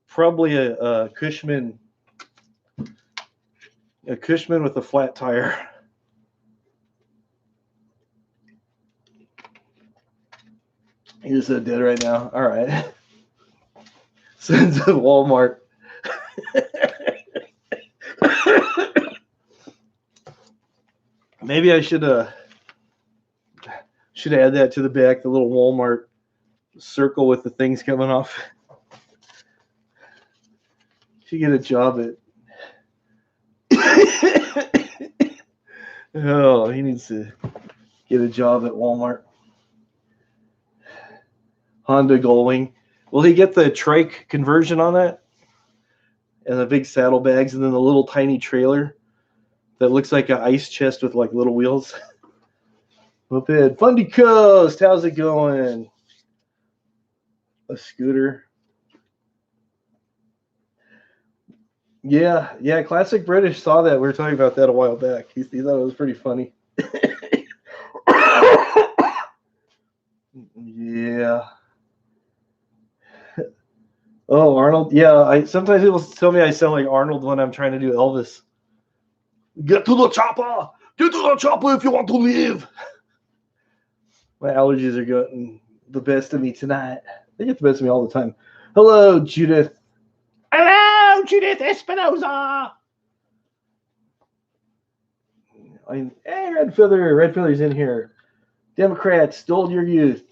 Probably a Cushman. A Cushman with a flat tire. He's so dead right now. All right. Sons of Walmart. Maybe I should add that to the back, the little Walmart circle with the things coming off. Should get a job at. Oh, he needs to get a job at Walmart. Honda Gullwing. Will he get the trike conversion on that? And the big saddlebags, and then the little tiny trailer that looks like an ice chest with like little wheels. Moped. Fundy Coast, how's it going? A scooter. Yeah, Classic British saw that. We were talking about that a while back. He thought it was pretty funny. Yeah. Oh, Arnold. Yeah, I sometimes people tell me I sound like Arnold when I'm trying to do Elvis. Get to the chopper. Get to the chopper if you want to live. My allergies are getting the best of me tonight. They get the best of me all the time. Hello, Judith. Hello, Judith Espinoza. Hey, Red Feather. Red Feather's in here. Democrats stole your youth.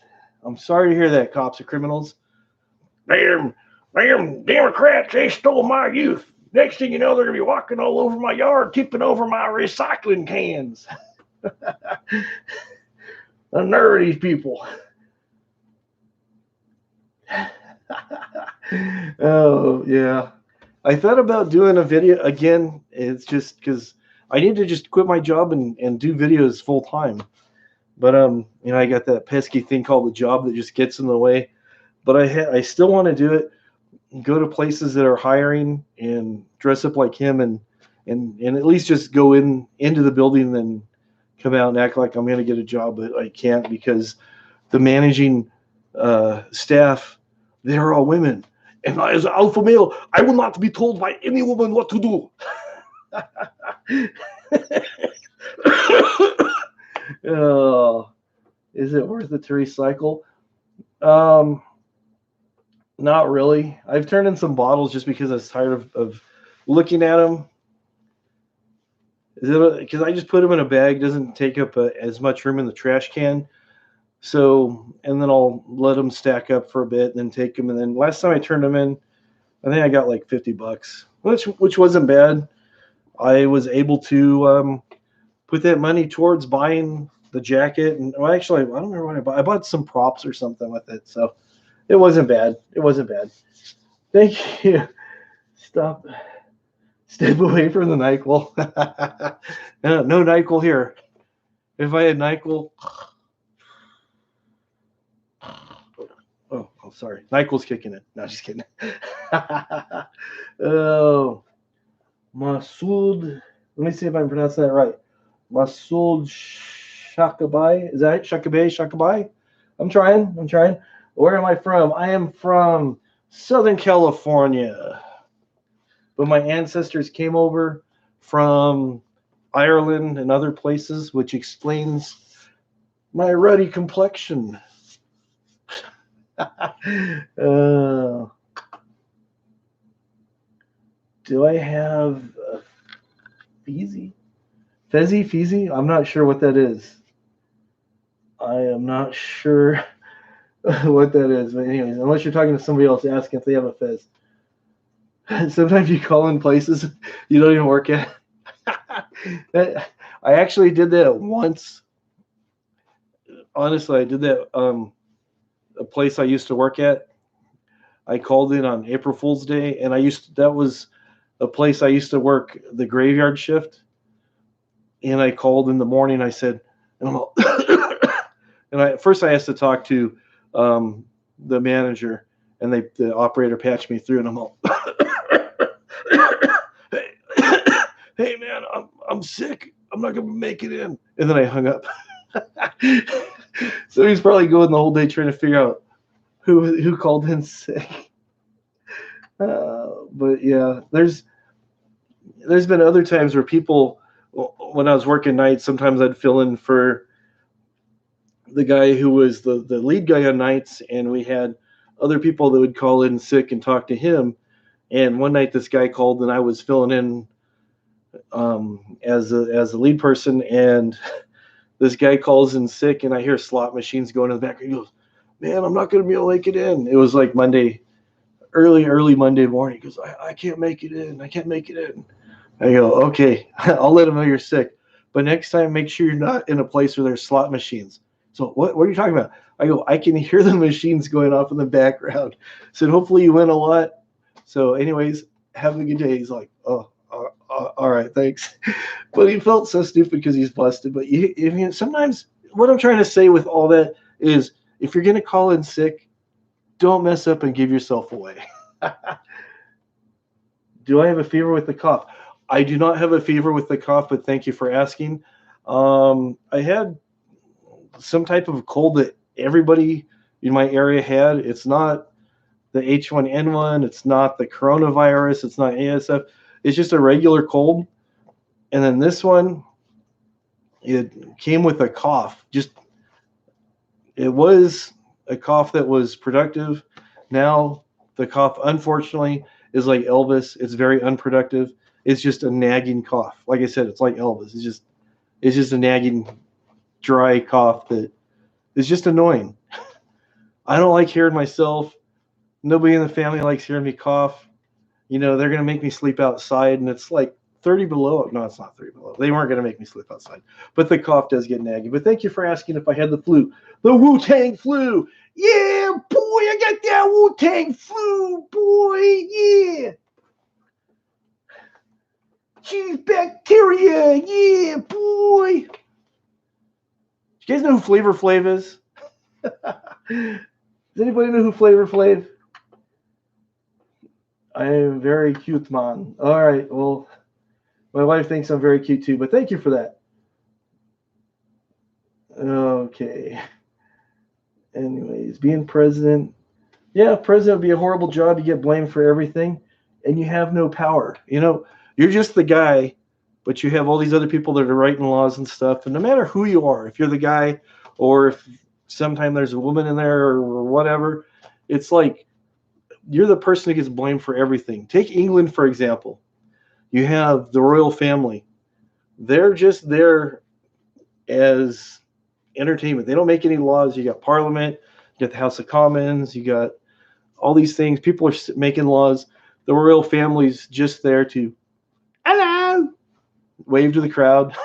I'm sorry to hear that, cops are criminals. Damn Democrats, they stole my youth. Next thing you know, they're going to be walking all over my yard, tipping over my recycling cans. The nerve of these people. Oh, yeah. I thought about doing a video again. It's just because I need to just quit my job and do videos full time. But I got that pesky thing called the job that just gets in the way. But I still want to do it. Go to places that are hiring and dress up like him and at least just go into the building and come out and act like I'm going to get a job, but I can't because the managing staff, they're all women. And as an alpha male, I will not be told by any woman what to do. Oh, is it worth it to recycle? Not really. I've turned in some bottles just because I was tired of looking at them. Because I just put them in a bag, doesn't take up as much room in the trash can. So, and then I'll let them stack up for a bit, and then take them. And then last time I turned them in, I think I got like $50, which wasn't bad. I was able to put that money towards buying the jacket, and well, actually, I don't remember what I bought. I bought some props or something with it, so it wasn't bad. It wasn't bad. Thank you. Step away from the NyQuil. No NyQuil here. If I had NyQuil, oh, sorry, NyQuil's kicking it. No, just kidding. Oh, Masood. Let me see if I'm pronouncing that right. Masood Shakabai. Is that it? Shakabai? I'm trying. Where am I from? I am from Southern California. But my ancestors came over from Ireland and other places, which explains my ruddy complexion. Do I have a Fezzy? I'm not sure what that is. I am not sure what that is. But anyways, unless you're talking to somebody else, asking if they have a fez. Sometimes you call in places you don't even work at. I actually did that once. Honestly, I did that. A place I used to work at. I called in on April Fool's Day, and that was a place I used to work the graveyard shift. And I called in the morning. I said, and first I asked to talk to the manager, and the operator patched me through, and I'm all, hey man, I'm sick. I'm not gonna make it in. And then I hung up. So he's probably going the whole day trying to figure out who called in sick. But yeah, there's been other times where people, when I was working nights, sometimes I'd fill in for the guy who was the lead guy on nights, and we had other people that would call in sick and talk to him. And one night this guy called, and I was filling in as a lead person, and this guy calls in sick, and I hear slot machines going in the back. He goes, man, I'm not going to be able to make it in. It was like Monday, early Monday morning. He goes, I can't make it in. I can't make it in. I go, okay, I'll let him know you're sick. But next time, make sure you're not in a place where there's slot machines. So what are you talking about? I go, I can hear the machines going off in the background. So hopefully you win a lot. So anyways, have a good day. He's like, oh, all right, thanks. But he felt so stupid because he's busted. But sometimes what I'm trying to say with all that is, if you're going to call in sick, don't mess up and give yourself away. Do I have a fever with the cough? I do not have a fever with the cough, but thank you for asking. I had some type of cold that everybody in my area had. It's not the H1N1. It's not the coronavirus. It's not ASF. It's just a regular cold. And then this one, it came with a cough. It was a cough that was productive. Now the cough, unfortunately, is like Elvis. It's very unproductive. It's just a nagging cough. Like I said, it's like Elvis. It's just a nagging, dry cough that is just annoying. I don't like hearing myself. Nobody in the family likes hearing me cough. They're going to make me sleep outside, and it's like 30 below. No, it's not 30 below. They weren't going to make me sleep outside. But the cough does get nagging. But thank you for asking if I had the flu. The Wu-Tang flu. Yeah, boy, I got that Wu-Tang flu, boy. Yeah. Cheese bacteria. Yeah, boy. You guys know who Flavor Flav is? Does anybody know who Flavor Flav? I am very cute, man. All right, well, my wife thinks I'm very cute too, but thank you for that. Okay. Anyways, being president. Yeah, president would be a horrible job. You get blamed for everything, and you have no power. You're just the guy, but you have all these other people that are writing laws and stuff. And no matter who you are, if you're the guy, or if sometime there's a woman in there or whatever, it's like you're the person who gets blamed for everything. Take England, for example. You have the royal family. They're just there as entertainment. They don't make any laws. You got Parliament, you got the House of Commons, you got all these things. People are making laws. The royal family's just there to, hello, wave to the crowd.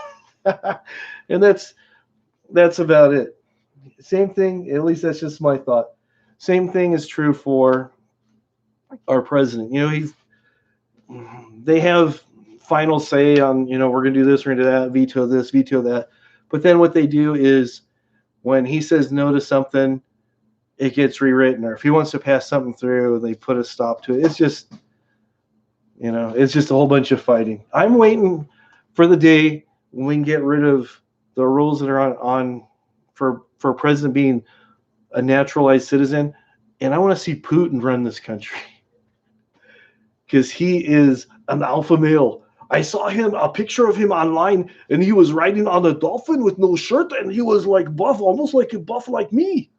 And that's about it. Same thing, at least that's just my thought. Same thing is true for our president. They have final say on, we're going to do this, we're going to do that, veto this, veto that. But then what they do is when he says no to something, it gets rewritten. Or if he wants to pass something through, they put a stop to it. It's just, it's just a whole bunch of fighting. I'm waiting for the day when we can get rid of the rules that are on for president being a naturalized citizen. And I want to see Putin run this country. Because he is an alpha male. I saw a picture of him online, and he was riding on a dolphin with no shirt, and he was like buff, almost like a buff like me.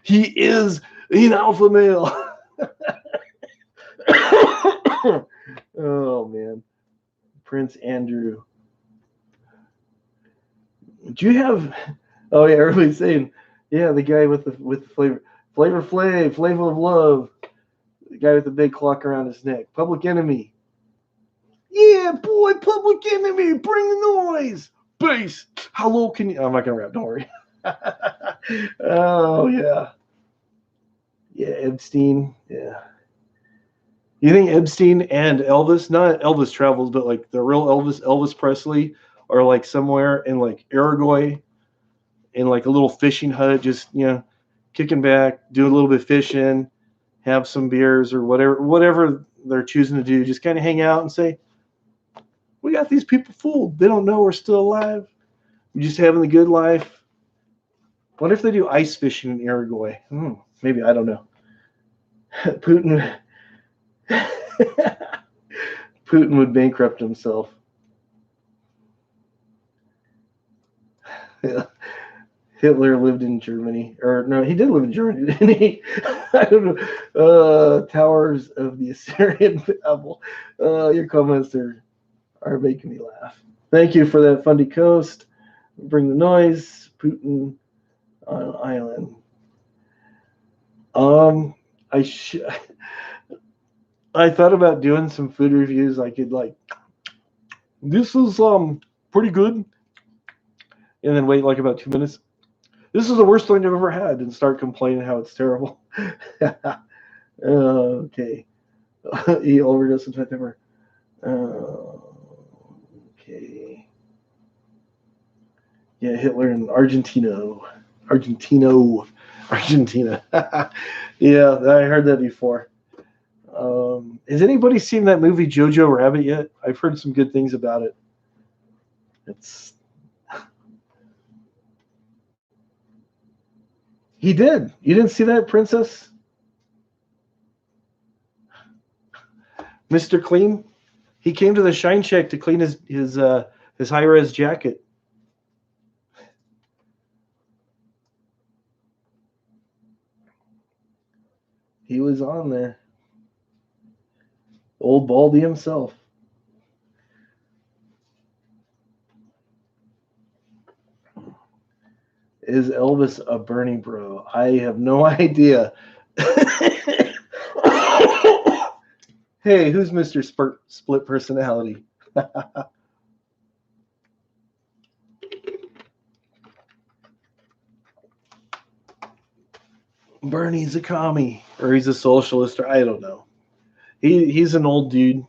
He is an alpha male. Oh, man. Prince Andrew. Do you have... Oh, yeah, everybody's saying, yeah, the guy with the flavor of love. The guy with the big clock around his neck. Public Enemy. Yeah, boy, Public Enemy. Bring the noise. Bass. How low can you... I'm not going to rap. Don't worry. Oh, yeah. Yeah, Epstein. Yeah. You think Epstein and Elvis, not Elvis Travels, but like the real Elvis Presley, are like somewhere in like Uruguay in like a little fishing hut, just, kicking back, do a little bit of fishing, have some beers or whatever they're choosing to do. Just kind of hang out and say, we got these people fooled. They don't know we're still alive. We're just having the good life. What if they do ice fishing in Uruguay? Maybe, I don't know. Putin would bankrupt himself. Yeah. Hitler lived in Germany. Or no, he did live in Germany, didn't he? I don't know. Towers of the Assyrian Babel. Your comments are making me laugh. Thank you for that, Fundy Coast. Bring the noise. Putin on an island. I thought about doing some food reviews. I could this is pretty good, and then wait like about 2 minutes. This is the worst thing I've ever had, and start complaining how it's terrible. Okay. He overdosed in September. Okay. Yeah, Hitler in Argentina. Yeah, I heard that before. Has anybody seen that movie Jojo Rabbit yet? I've heard some good things about it. He did. You didn't see that, Princess? Mr. Clean? He came to the Shine Shack to clean his high-res jacket. He was on there. Old Baldy himself. Is Elvis a Bernie bro? I have no idea. Hey, who's Mr. Split Personality? Bernie's a commie, or he's a socialist, or I don't know. He's an old dude.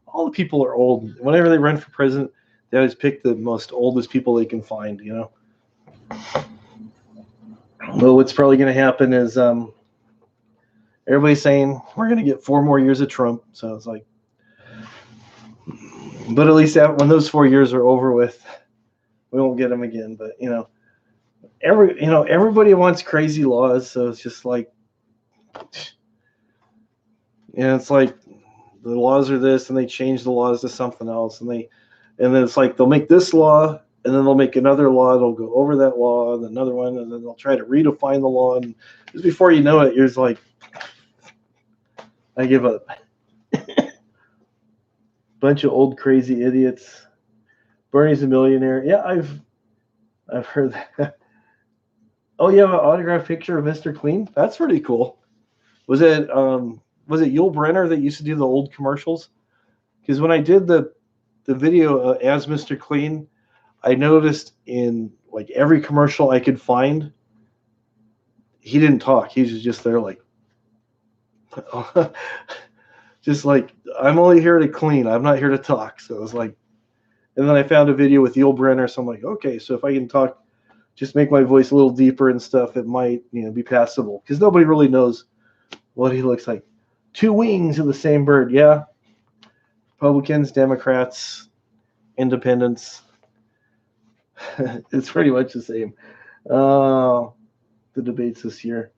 All the people are old. Whenever they run for president, they always pick the most oldest people they can find, you know. Well, what's probably going to happen is everybody's saying we're going to get 4 more years of Trump. So it's like, but at least when those 4 years are over with, we won't get them again. But everybody wants crazy laws, so it's just like, it's like the laws are this, and they change the laws to something else, and then it's like they'll make this law, and then they'll make another law. They'll go over that law, and another one, and then they'll try to redefine the law, and just before you know it, you're just like, I give up. Bunch of old crazy idiots. Bernie's a millionaire. Yeah, I've heard that. Oh, you have an autographed picture of Mr. Clean? That's pretty cool. Was it Yul Brynner that used to do the old commercials? Because when I did the video as Mr. Clean, I noticed in like every commercial I could find, he didn't talk. He was just there like, just like, I'm only here to clean. I'm not here to talk. So it was like, and then I found a video with Yul Brynner. So I'm like, okay, so if I can talk, just make my voice a little deeper and stuff, it might, be passable. Because nobody really knows what he looks like. 2 wings of the same bird. Yeah. Republicans, Democrats, Independents. It's pretty much the same. The debates this year.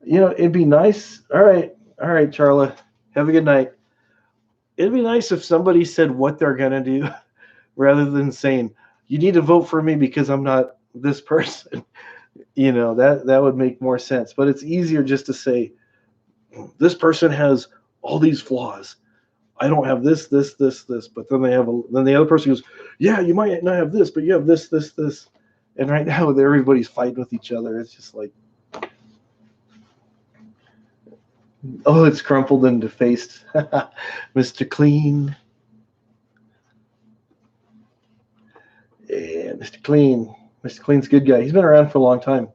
It'd be nice. All right, Charla. Have a good night. It'd be nice if somebody said what they're gonna do, rather than saying you need to vote for me because I'm not this person. That would make more sense. But it's easier just to say this person has all these flaws. I don't have this. But then then the other person goes, yeah, you might not have this, but you have this. And right now, everybody's fighting with each other. It's just like, oh, it's crumpled and defaced. Mr. Clean. Yeah, Mr. Clean. Mr. Clean's a good guy. He's been around for a long time.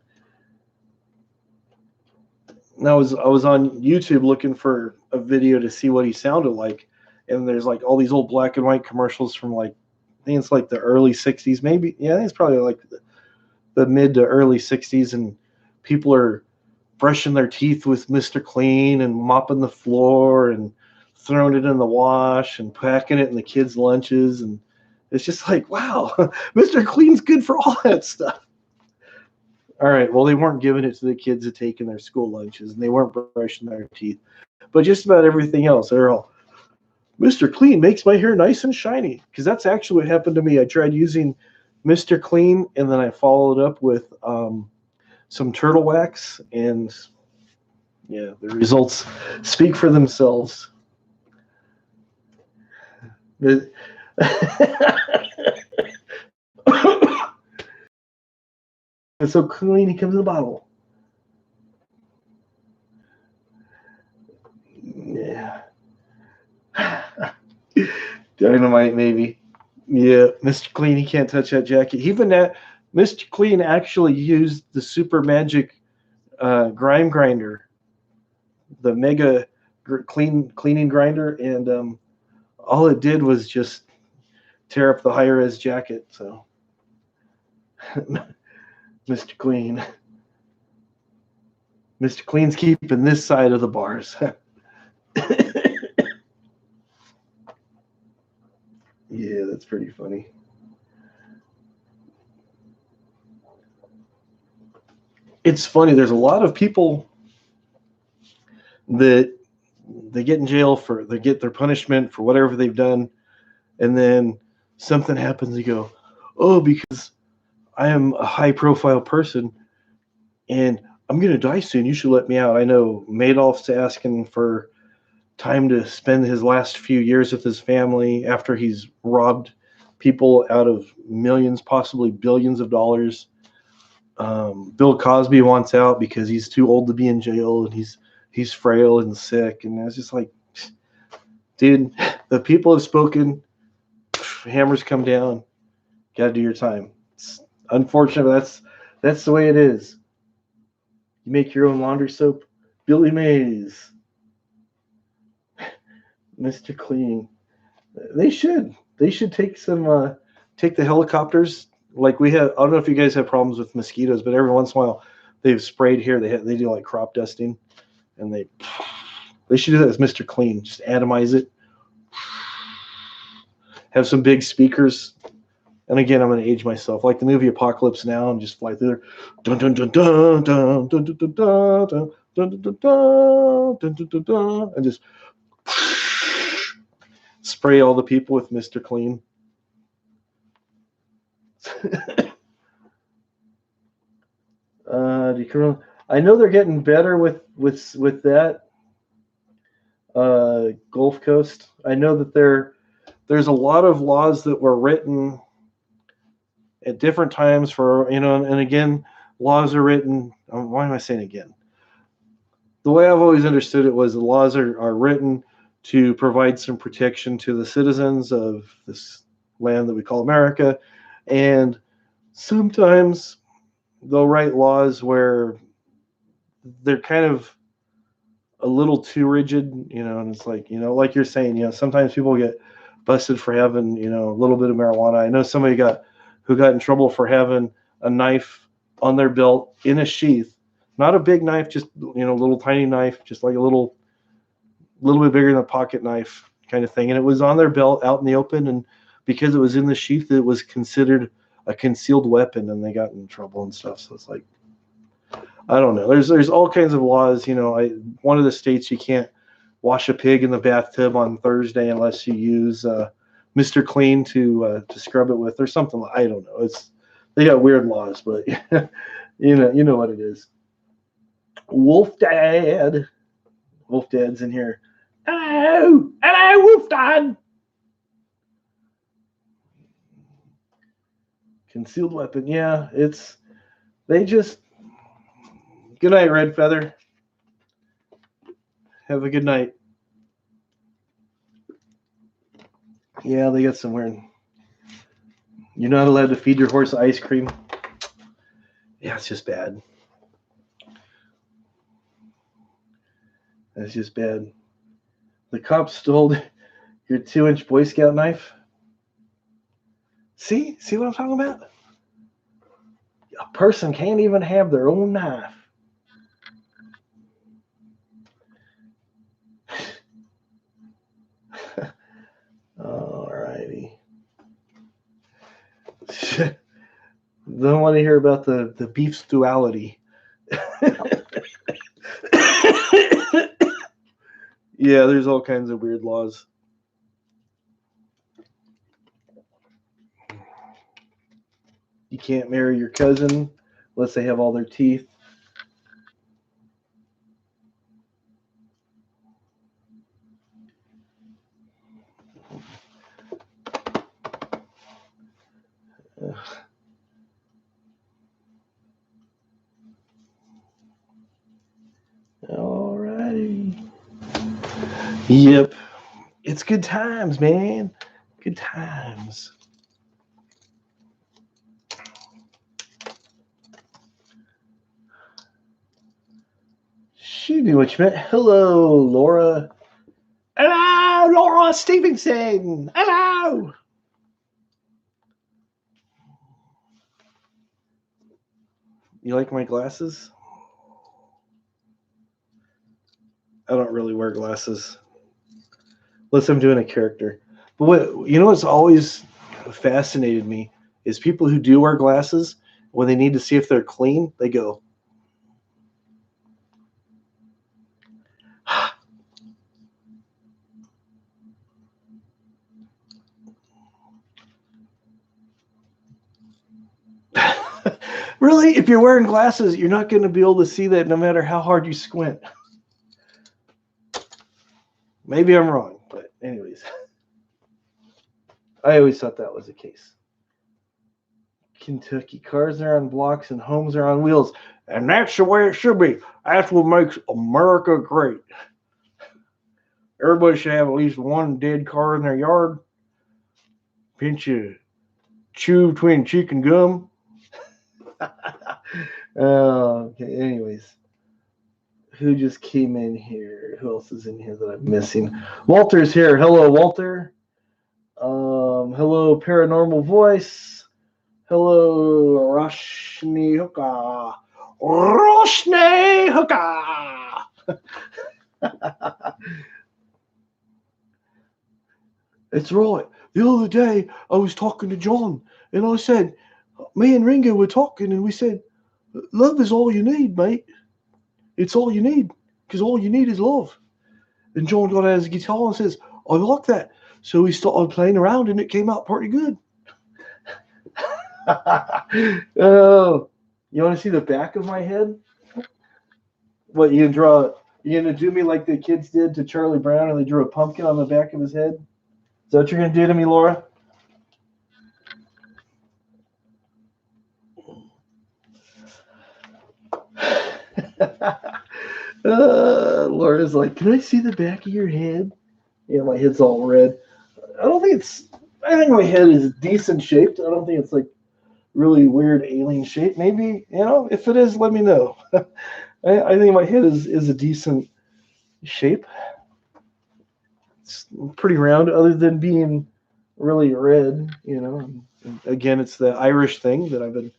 And I was on YouTube looking for a video to see what he sounded like. And there's like all these old black and white commercials from like, I think it's like the early 60s, maybe. Yeah, I think it's probably like the mid to early 60s. And people are brushing their teeth with Mr. Clean and mopping the floor and throwing it in the wash and packing it in the kids' lunches. And it's just like, wow, Mr. Clean's good for all that stuff. All right, well, they weren't giving it to the kids to take in their school lunches, and they weren't brushing their teeth. But just about everything else, they're all, Mr. Clean makes my hair nice and shiny. Because that's actually what happened to me. I tried using Mr. Clean, and then I followed up with some turtle wax, and yeah, the results speak for themselves. It's so clean, he comes in a bottle. Yeah. Dynamite, maybe. Yeah, Mr. Clean, he can't touch that jacket. Even that, Mr. Clean actually used the super magic grime grinder, the mega cleaning grinder, and all it did was just tear up the high-res jacket. So, Mr. Clean. Mr. Clean's keeping this side of the bars. Yeah, that's pretty funny. it's funny. There's a lot of people that they get in jail for, they get their punishment for whatever they've done, and then something happens. You go, oh, because I am a high profile person and I'm going to die soon. You should let me out. I know Madoff's asking for time to spend his last few years with his family after he's robbed people out of millions, possibly billions of dollars. Bill Cosby wants out because he's too old to be in jail and he's frail and sick. And it's just like, dude, the people have spoken. Hammers come down. Got to do your time. It's unfortunate, but that's the way it is. You make your own laundry soap. Billy Mays, Mr. Clean. They should take some take the helicopters like we have. I don't know if you guys have problems with mosquitoes, but every once in a while they've sprayed here. They do like crop dusting, and they should do that as Mr. Clean. Just atomize it. Have some big speakers. And again, I'm going to age myself like the movie Apocalypse Now and just fly through there. Dun dun dun dun dun dun dun dun dun dun dun dun dun dun dun dun, and just spray all the people with Mr. Clean. I know they're getting better with that Gulf Coast. I know that there's a lot of laws that were written at different times for, and again, laws are written. Why am I saying again? The way I've always understood it was the laws are written to provide some protection to the citizens of this land that we call America. And sometimes they'll write laws where they're kind of a little too rigid, and it's like, like you're saying, sometimes people get busted for having, a little bit of marijuana. I know somebody who got in trouble for having a knife on their belt in a sheath, not a big knife, just, a little tiny knife, just like a little bit bigger than a pocket knife kind of thing. And it was on their belt out in the open. And because it was in the sheath, it was considered a concealed weapon, and they got in trouble and stuff. So it's like, I don't know. There's all kinds of laws. One of the states you can't wash a pig in the bathtub on Thursday unless you use Mr. Clean to scrub it with or something. I don't know. They got weird laws, but you know what it is. Wolf Dad's in here. Hello, Wolf Dad. Concealed weapon. Yeah, they just. Good night, Red Feather. Have a good night. Yeah, they got some weird. You're not allowed to feed your horse ice cream. Yeah, it's just bad. That's just bad. The cops stole your 2-inch Boy Scout knife. See what I'm talking about? A person can't even have their own knife. Alrighty. Don't want to hear about the beef's duality. Yeah, there's all kinds of weird laws. You can't marry your cousin unless they have all their teeth. Alrighty. Yep. It's good times, man. Good times. She knew what you meant. Hello, Laura. Hello, Laura Stevenson. Hello. You like my glasses? I don't really wear glasses unless I'm doing a character. But what's always fascinated me is people who do wear glasses, when they need to see if they're clean, they go, Really, if you're wearing glasses, you're not going to be able to see that no matter how hard you squint. Maybe I'm wrong, but anyways. I always thought that was the case. Kentucky, cars are on blocks and homes are on wheels. And that's the way it should be. That's what makes America great. Everybody should have at least one dead car in their yard. Pinch a chew between cheek and gum. Okay, anyways. Who just came in here? Who else is in here that I'm missing? Walter's here. Hello, Walter. Hello, Paranormal Voice. Hello, Roshni Hooka. Roshni Hooka. It's right. The other day, I was talking to John, and I said, me and Ringo were talking, and we said, love is all you need, mate. It's all you need, because all you need is love. And John got out his guitar and says, I like that. So we started playing around, and it came out pretty good. Oh, you want to see the back of my head? What, you gonna do me like the kids did to Charlie Brown, and they drew a pumpkin on the back of his head? Is that what you're gonna do to me, Laura? Laura's like, can I see the back of your head? Yeah, my head's all red. I think my head is decent shaped. I don't think it's like really weird alien shape. Maybe, if it is, let me know. I think my head is a decent shape. It's pretty round, other than being really red, Again, it's the Irish thing that I've been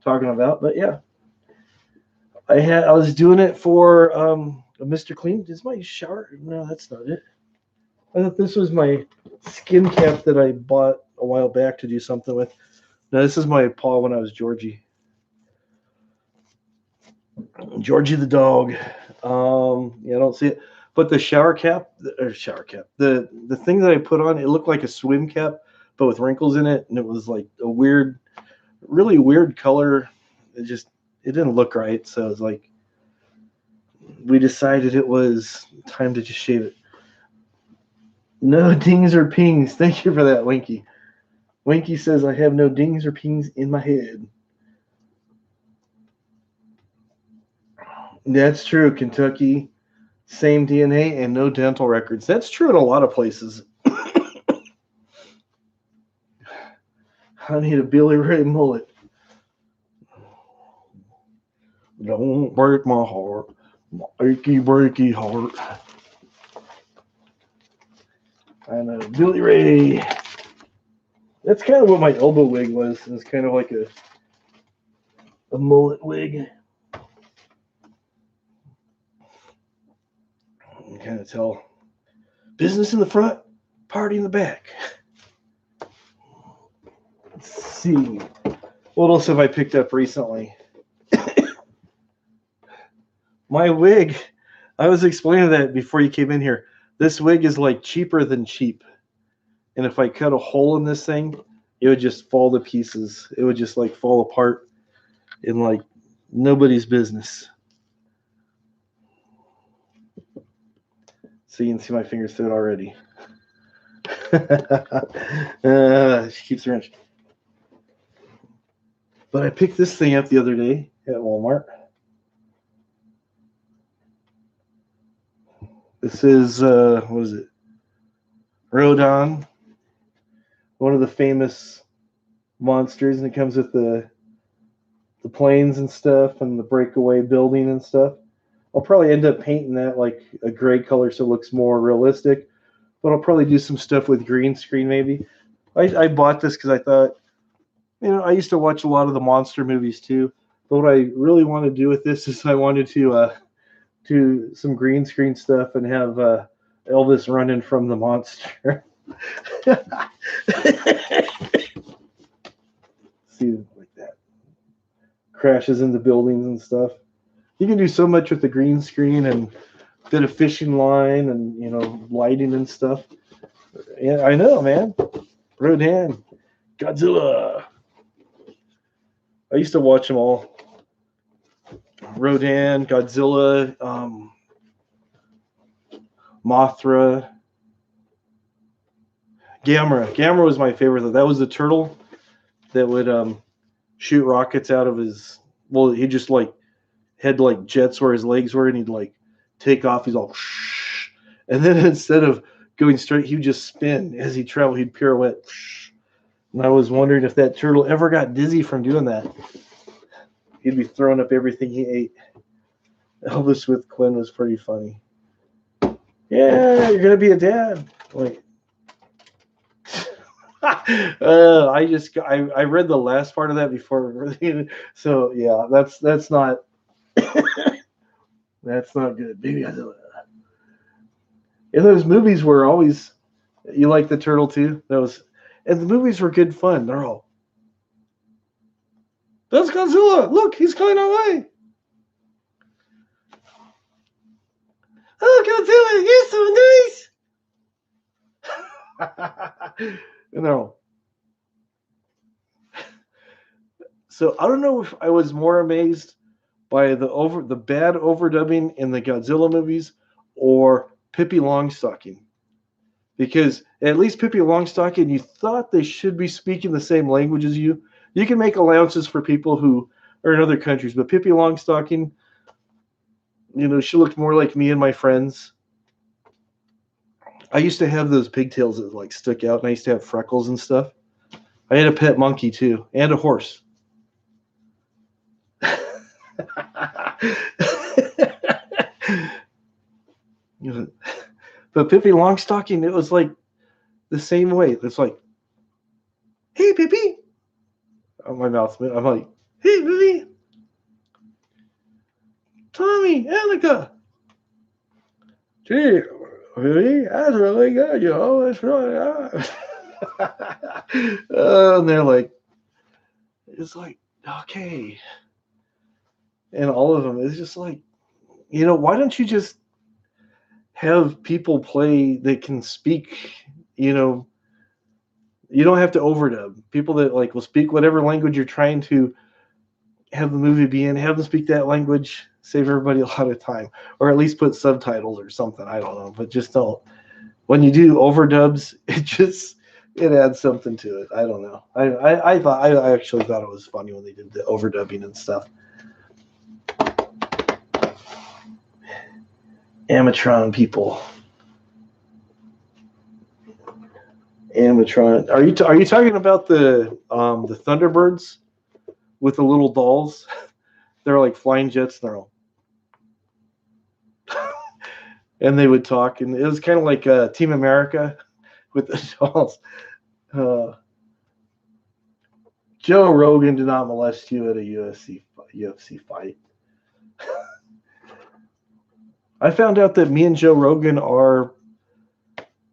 talking about. But yeah, I was doing it for Mr. Clean. Is my shower? No, that's not it. I thought this was my skin cap that I bought a while back to do something with. No, this is my paw when I was Georgie. Georgie the dog. Yeah, I don't see it. But the shower cap, the thing that I put on, it looked like a swim cap, but with wrinkles in it, and it was like a weird, really weird color. It didn't look right, so it was like, we decided it was time to just shave it. No dings or pings. Thank you for that, Winky. Winky says, I have no dings or pings in my head. That's true, Kentucky. Same DNA and no dental records. That's true in a lot of places. I need a Billy Ray mullet. Don't break my heart. My achy, breaky heart. I know. Billy Ray. That's kind of what my elbow wig was. It was kind of like a mullet wig. You can kind of tell. Business in the front, party in the back. Let's see. What else have I picked up recently? My wig, I was explaining that before you came in here. This wig is like cheaper than cheap. And if I cut a hole in this thing, it would just fall to pieces. It would just like fall apart in like nobody's business. So you can see my fingers through it already. She keeps wrenching. But I picked this thing up the other day at Walmart. This is, what is it? Rodon. One of the famous monsters, and it comes with the planes and stuff and the breakaway building and stuff. I'll probably end up painting that like a gray color so it looks more realistic, but I'll probably do some stuff with green screen maybe. I bought this because I thought, I used to watch a lot of the monster movies too, but what I really want to do with this is I wanted to do some green screen stuff and have Elvis running from the monster. See, like that. Crashes into buildings and stuff. You can do so much with the green screen and a bit of fishing line and, lighting and stuff. Yeah, I know, man. Rodan. Godzilla. I used to watch them all. Rodan, Godzilla, Mothra, Gamera. Gamera was my favorite. That was the turtle that would shoot rockets out of his. Well, he just like had like jets where his legs were, and he'd like take off. He's all, and then instead of going straight, he would just spin as he traveled. He'd pirouette. And I was wondering if that turtle ever got dizzy from doing that. He'd be throwing up everything he ate. Elvis with Quinn was pretty funny. Yeah, you're gonna be a dad. Like, I read the last part of that before. So yeah, that's not that's not good. Maybe I don't. And those movies were always. You like the turtle too? And the movies were good fun. They're all. That's Godzilla. Look, he's coming our way. Oh, Godzilla, you're so nice. And they're all. So I don't know if I was more amazed by the bad overdubbing in the Godzilla movies or Pippi Longstocking. Because at least Pippi Longstocking, you thought they should be speaking the same language as you. You can make allowances for people who are in other countries, but Pippi Longstocking, she looked more like me and my friends. I used to have those pigtails that like stuck out, and I used to have freckles and stuff. I had a pet monkey too, and a horse. But Pippi Longstocking, it was like the same way. It's like, hey, Pippi. Oh, my mouth. I'm like, hey, Pippi. Tommy, Annika. Gee, Pippi, that's really good. It's really good. And they're like, it's like, okay. And all of them, it's just like, why don't you just have people play that can speak, you don't have to overdub. People that like will speak whatever language you're trying to have the movie be in, have them speak that language, save everybody a lot of time. Or at least put subtitles or something. I don't know. But just don't. When you do overdubs, it adds something to it. I don't know. I actually thought it was funny when they did the overdubbing and stuff. Amatron people. Amatron. Are you talking about the Thunderbirds with the little dolls? They're like flying jets. And they're all, and they would talk, and it was kind of like Team America with the dolls. Joe Rogan did not molest you at a UFC fight. I found out that me and Joe Rogan are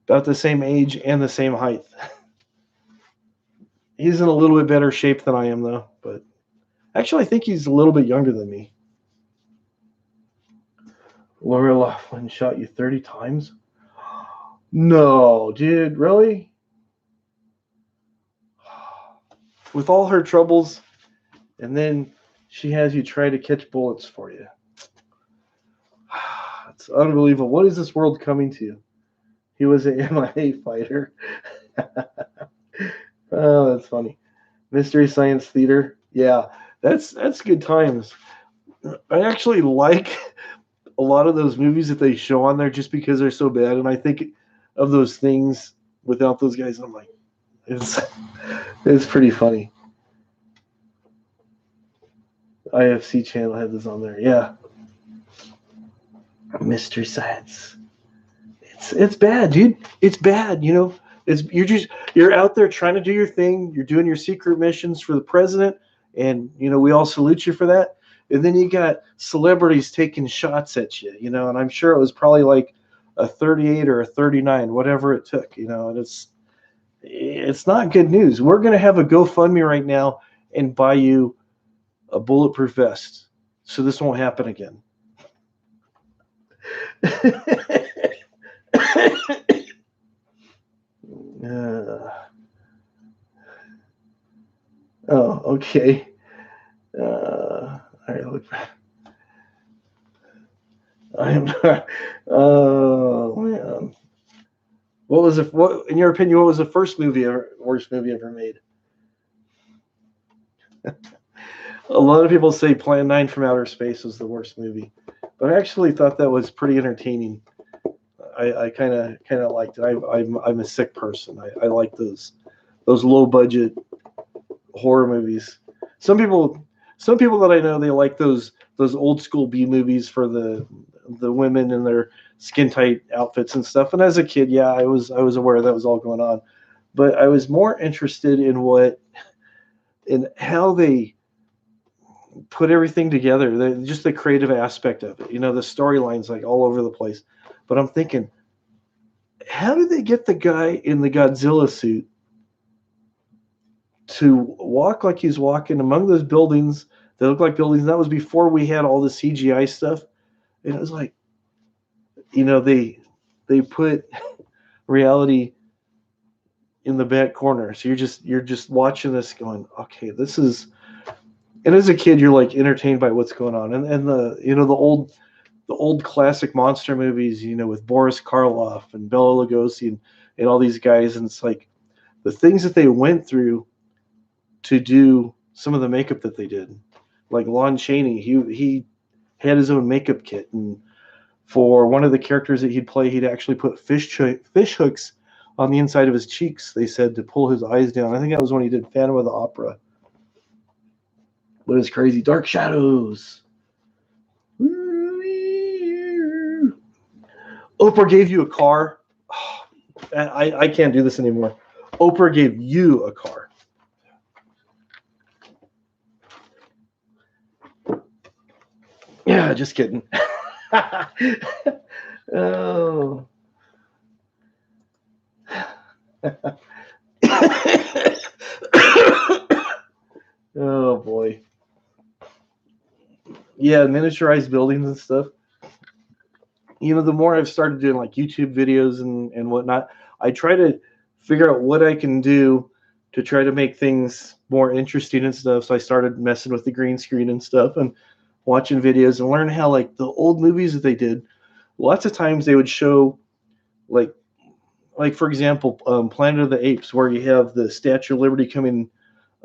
about the same age and the same height. He's in a little bit better shape than I am, though. But actually, I think he's a little bit younger than me. Lori Loughlin shot you 30 times? No, dude, really? With all her troubles, and then she has you try to catch bullets for you. It's unbelievable. What is this world coming to? He was an MIA fighter. Oh, that's funny. Mystery Science Theater. Yeah, that's good times. I actually like a lot of those movies that they show on there just because they're so bad. And I think of those things without those guys, and I'm like, it's pretty funny. IFC channel had this on there. Yeah. Mystery Science. It's bad, dude. It's bad, you're out there trying to do your thing. You're doing your secret missions for the president, and we all salute you for that. And then you got celebrities taking shots at you, and I'm sure it was probably like a 38 or a 39, whatever it took, and it's not good news. We're going to have a GoFundMe right now and buy you a bulletproof vest so this won't happen again. Oh, okay. Oh man. What in your opinion, what was the worst movie ever made? A lot of people say Plan 9 from Outer Space was the worst movie, but I actually thought that was pretty entertaining. I kind of liked it. I'm a sick person. I like those low budget horror movies. Some people some people that I know, they like those old school B movies for the women in their skin tight outfits and stuff. And as a kid, yeah, I was aware that was all going on, but I was more interested in how they put everything together, just the creative aspect of it. The storylines like all over the place. But I'm thinking, how did they get the guy in the Godzilla suit to walk like he's walking among those buildings that look like buildings? That was before we had all the CGI stuff. And it was like, they put reality in the back corner. So you're just watching this going, okay, this is. And as a kid, you're like entertained by what's going on, and the old classic monster movies, with Boris Karloff and Bela Lugosi and all these guys, and it's like the things that they went through to do some of the makeup that they did. Like Lon Chaney, he had his own makeup kit, and for one of the characters that he'd play, he'd actually put fish hooks on the inside of his cheeks. They said to pull his eyes down. I think that was when he did Phantom of the Opera. But it's crazy. Dark Shadows. Oprah gave you a car. Oh, I can't do this anymore. Oprah gave you a car. Yeah, just kidding. Oh. Oh boy. Yeah, miniaturized buildings and stuff. The more I've started doing like YouTube videos and whatnot, I try to figure out what I can do to try to make things more interesting and stuff. So I started messing with the green screen and stuff and watching videos and learn how, like, the old movies that they did, lots of times they would show like for example, Planet of the Apes, where you have the Statue of Liberty coming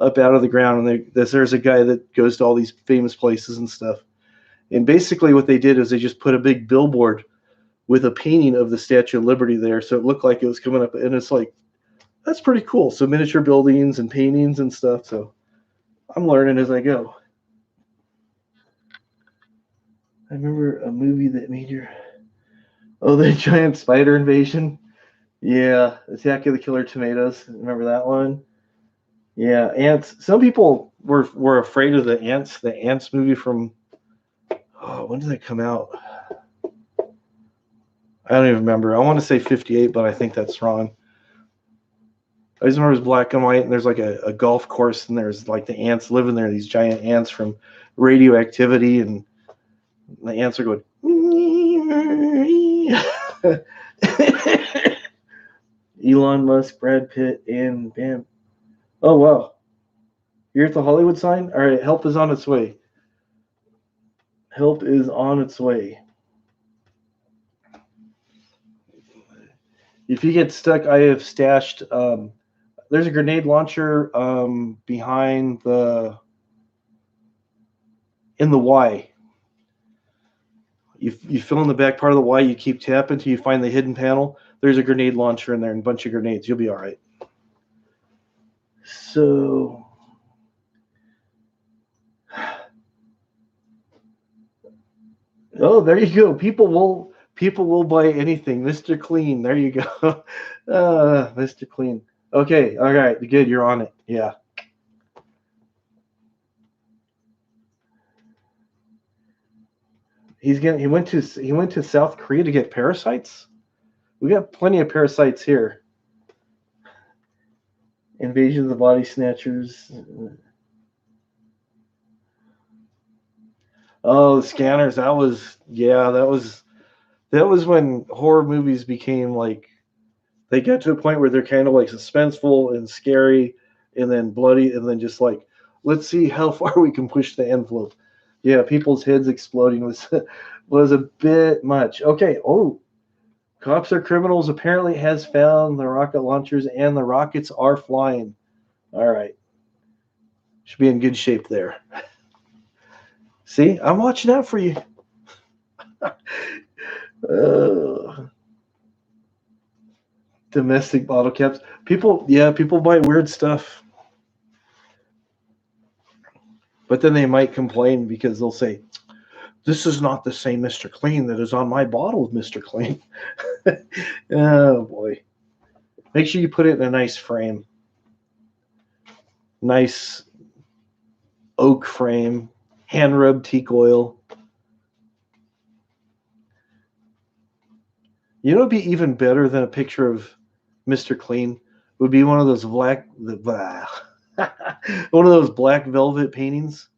up out of the ground, and there's a guy that goes to all these famous places and stuff. And basically what they did is they just put a big billboard with a painting of the Statue of Liberty there, so it looked like it was coming up, and it's like, that's pretty cool. So miniature buildings and paintings and stuff. So I'm learning as I go. I remember a movie that made the giant spider invasion. Yeah, Attack of the Killer Tomatoes. Remember that one? Yeah, ants. Some people were afraid of the ants. The ants movie from, when did that come out? I don't even remember. I want to say 58, but I think that's wrong. I just remember it was black and white, and there's like a golf course, and there's like the ants living there, these giant ants from radioactivity, and the ants are going. Elon Musk, Brad Pitt, and bam. Oh, wow. You're at the Hollywood sign? All right, help is on its way. Help is on its way. If you get stuck, I have stashed. There's a grenade launcher behind in the Y. You fill in the back part of the Y, you keep tapping until you find the hidden panel. There's a grenade launcher in there and a bunch of grenades. You'll be all right. So, there you go. People will buy anything. Mr. Clean. There you go. Mr. Clean. Okay. All right. Good. You're on it. Yeah. He went to South Korea to get parasites. We got plenty of parasites here. Invasion of the Body Snatchers. Oh, the Scanners. That was when horror movies became like, they got to a point where they're kind of like suspenseful and scary and then bloody, and then just like, let's see how far we can push the envelope. Yeah, people's heads exploding was was a bit much. Okay. Oh, cops are criminals apparently has found the rocket launchers and the rockets are flying. All right. Should be in good shape there. See, I'm watching out for you. uh, domestic bottle caps. People, yeah, people buy weird stuff. But then they might complain because they'll say, this is not the same Mr. Clean that is on my bottle of Mr. Clean. Oh, boy. Make sure you put it in a nice frame. Nice oak frame, hand rubbed teak oil. You know, it'd be even better than a picture of Mr. Clean. Would be one of those one of those black velvet paintings.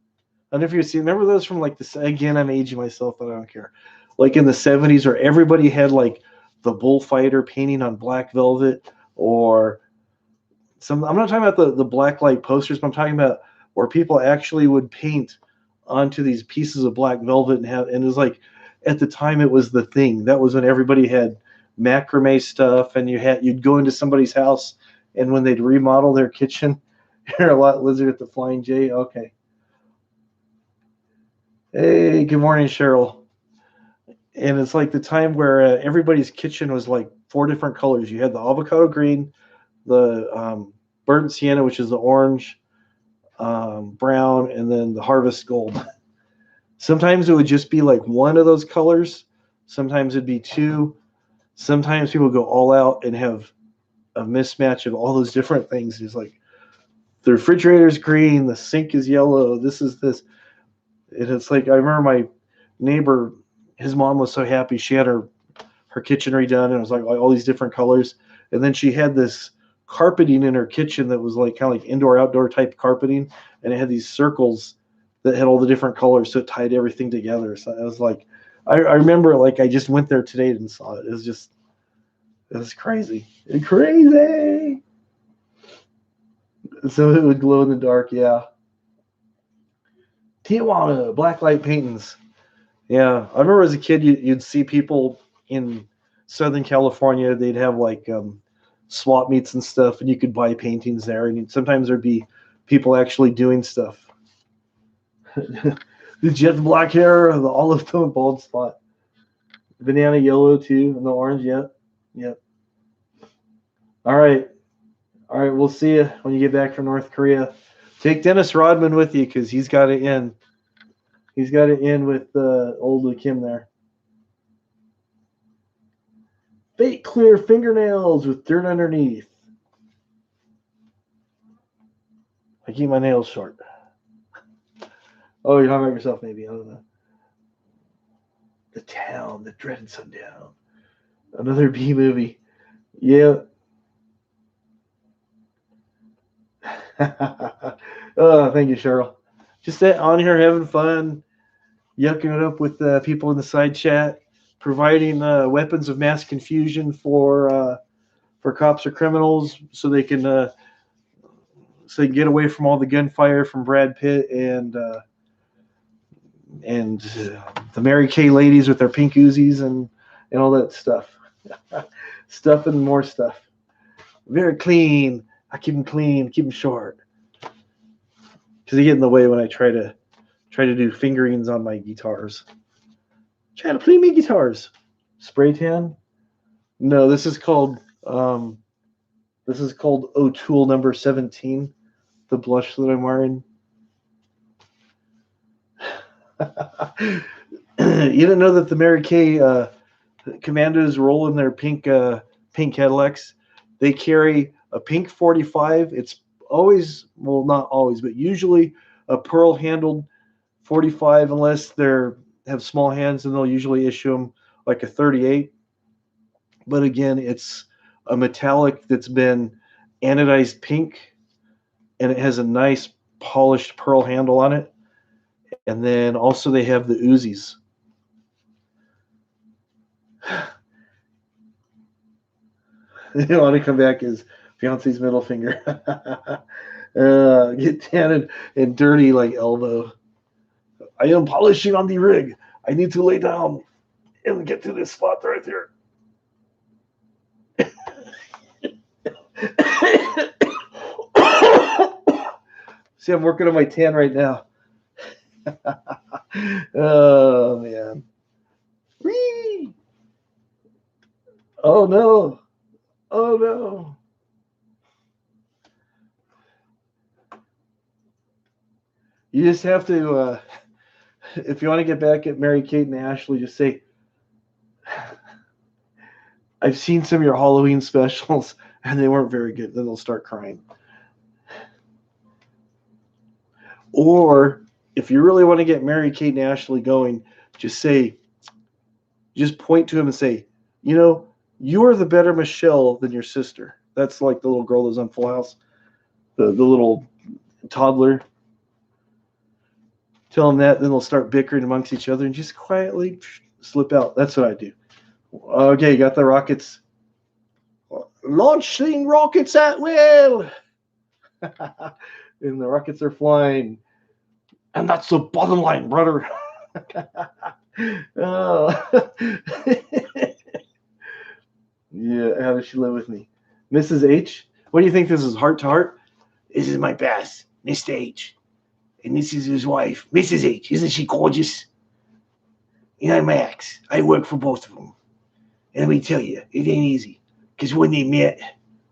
I don't know if you've seen. Remember those from like this? Again, I'm aging myself, but I don't care. Like in the '70s, where everybody had like the bullfighter painting on black velvet, or some. I'm not talking about the black light posters, but I'm talking about where people actually would paint onto these pieces of black velvet and it was like at the time it was the thing. That was when everybody had macrame stuff, and you'd go into somebody's house, and when they'd remodel their kitchen, you're a lot lizard at the Flying J. Okay. Hey, good morning, Cheryl. And it's like the time where everybody's kitchen was like four different colors. You had the avocado green, the burnt sienna, which is the orange, brown, and then the harvest gold. Sometimes it would just be like one of those colors. Sometimes it'd be two. Sometimes people go all out and have a mismatch of all those different things. It's like the refrigerator's green, the sink is yellow, this is this. And it's like I remember my neighbor, his mom was so happy she had her kitchen redone, and it was like all these different colors. And then she had this carpeting in her kitchen that was like kind of like indoor outdoor type carpeting, and it had these circles that had all the different colors, so it tied everything together. So I was like, I remember like I just went there today and saw it. It was crazy, crazy. So it would glow in the dark, yeah. Tijuana black light paintings. Yeah, I remember as a kid, you'd see people in Southern California. They'd have like swap meets and stuff, and you could buy paintings there. And sometimes there'd be people actually doing stuff. The jet black hair, the olive tone bald spot, banana yellow too, and the orange. Yep, yep. All right, all right. We'll see you when you get back from North Korea. Take Dennis Rodman with you because he's got it in. He's got it in with old Kim there. Fake clear fingernails with dirt underneath. I keep my nails short. Oh, you're talking about yourself, maybe. I don't know. The Town, the dreaded Sundown. Another B movie. Yeah. Oh, thank you, Cheryl. Just on here having fun, yucking it up with people in the side chat, providing weapons of mass confusion for cops or criminals, so they can get away from all the gunfire from Brad Pitt and the Mary Kay ladies with their pink Uzis and all that stuff. Stuff and more stuff. Very clean. I keep them clean, keep them short. Because they get in the way when I try to do fingerings on my guitars. Try to play me guitars. Spray tan? No, this is called O'Toole number 17, the blush that I'm wearing. You didn't know that the Mary Kay commandos roll in their pink Cadillacs? They carry a pink 45. It's always, well, not always, but usually a pearl handled 45, unless they're have small hands, and they'll usually issue them like a 38. But again, it's a metallic that's been anodized pink, and it has a nice polished pearl handle on it. And then also they have the Uzis. You want to come back as fiance's middle finger. Get tan and dirty like elbow. I am polishing on the rig. I need to lay down and get to this spot right here. See, I'm working on my tan right now. Oh, man. Whee! Oh, no. Oh, no. You just have to, if you want to get back at Mary Kate and Ashley, just say, I've seen some of your Halloween specials, and they weren't very good. Then they'll start crying. Or if you really want to get Mary Kate and Ashley going, just point to him and say, you are the better Michelle than your sister. That's like the little girl that's on Full House, the little toddler. Tell them that, then they'll start bickering amongst each other and just quietly slip out. That's what I do. Okay, you got the rockets. Launching rockets at will. And the rockets are flying. And that's the bottom line, brother. Oh. Yeah, how does she live with me? Mrs. H, what do you think this is, heart to heart? This is my boss, Mr. H. And this is his wife, Mrs. H. Isn't she gorgeous? Max, I work for both of them. And let me tell you, it ain't easy. Because when they met,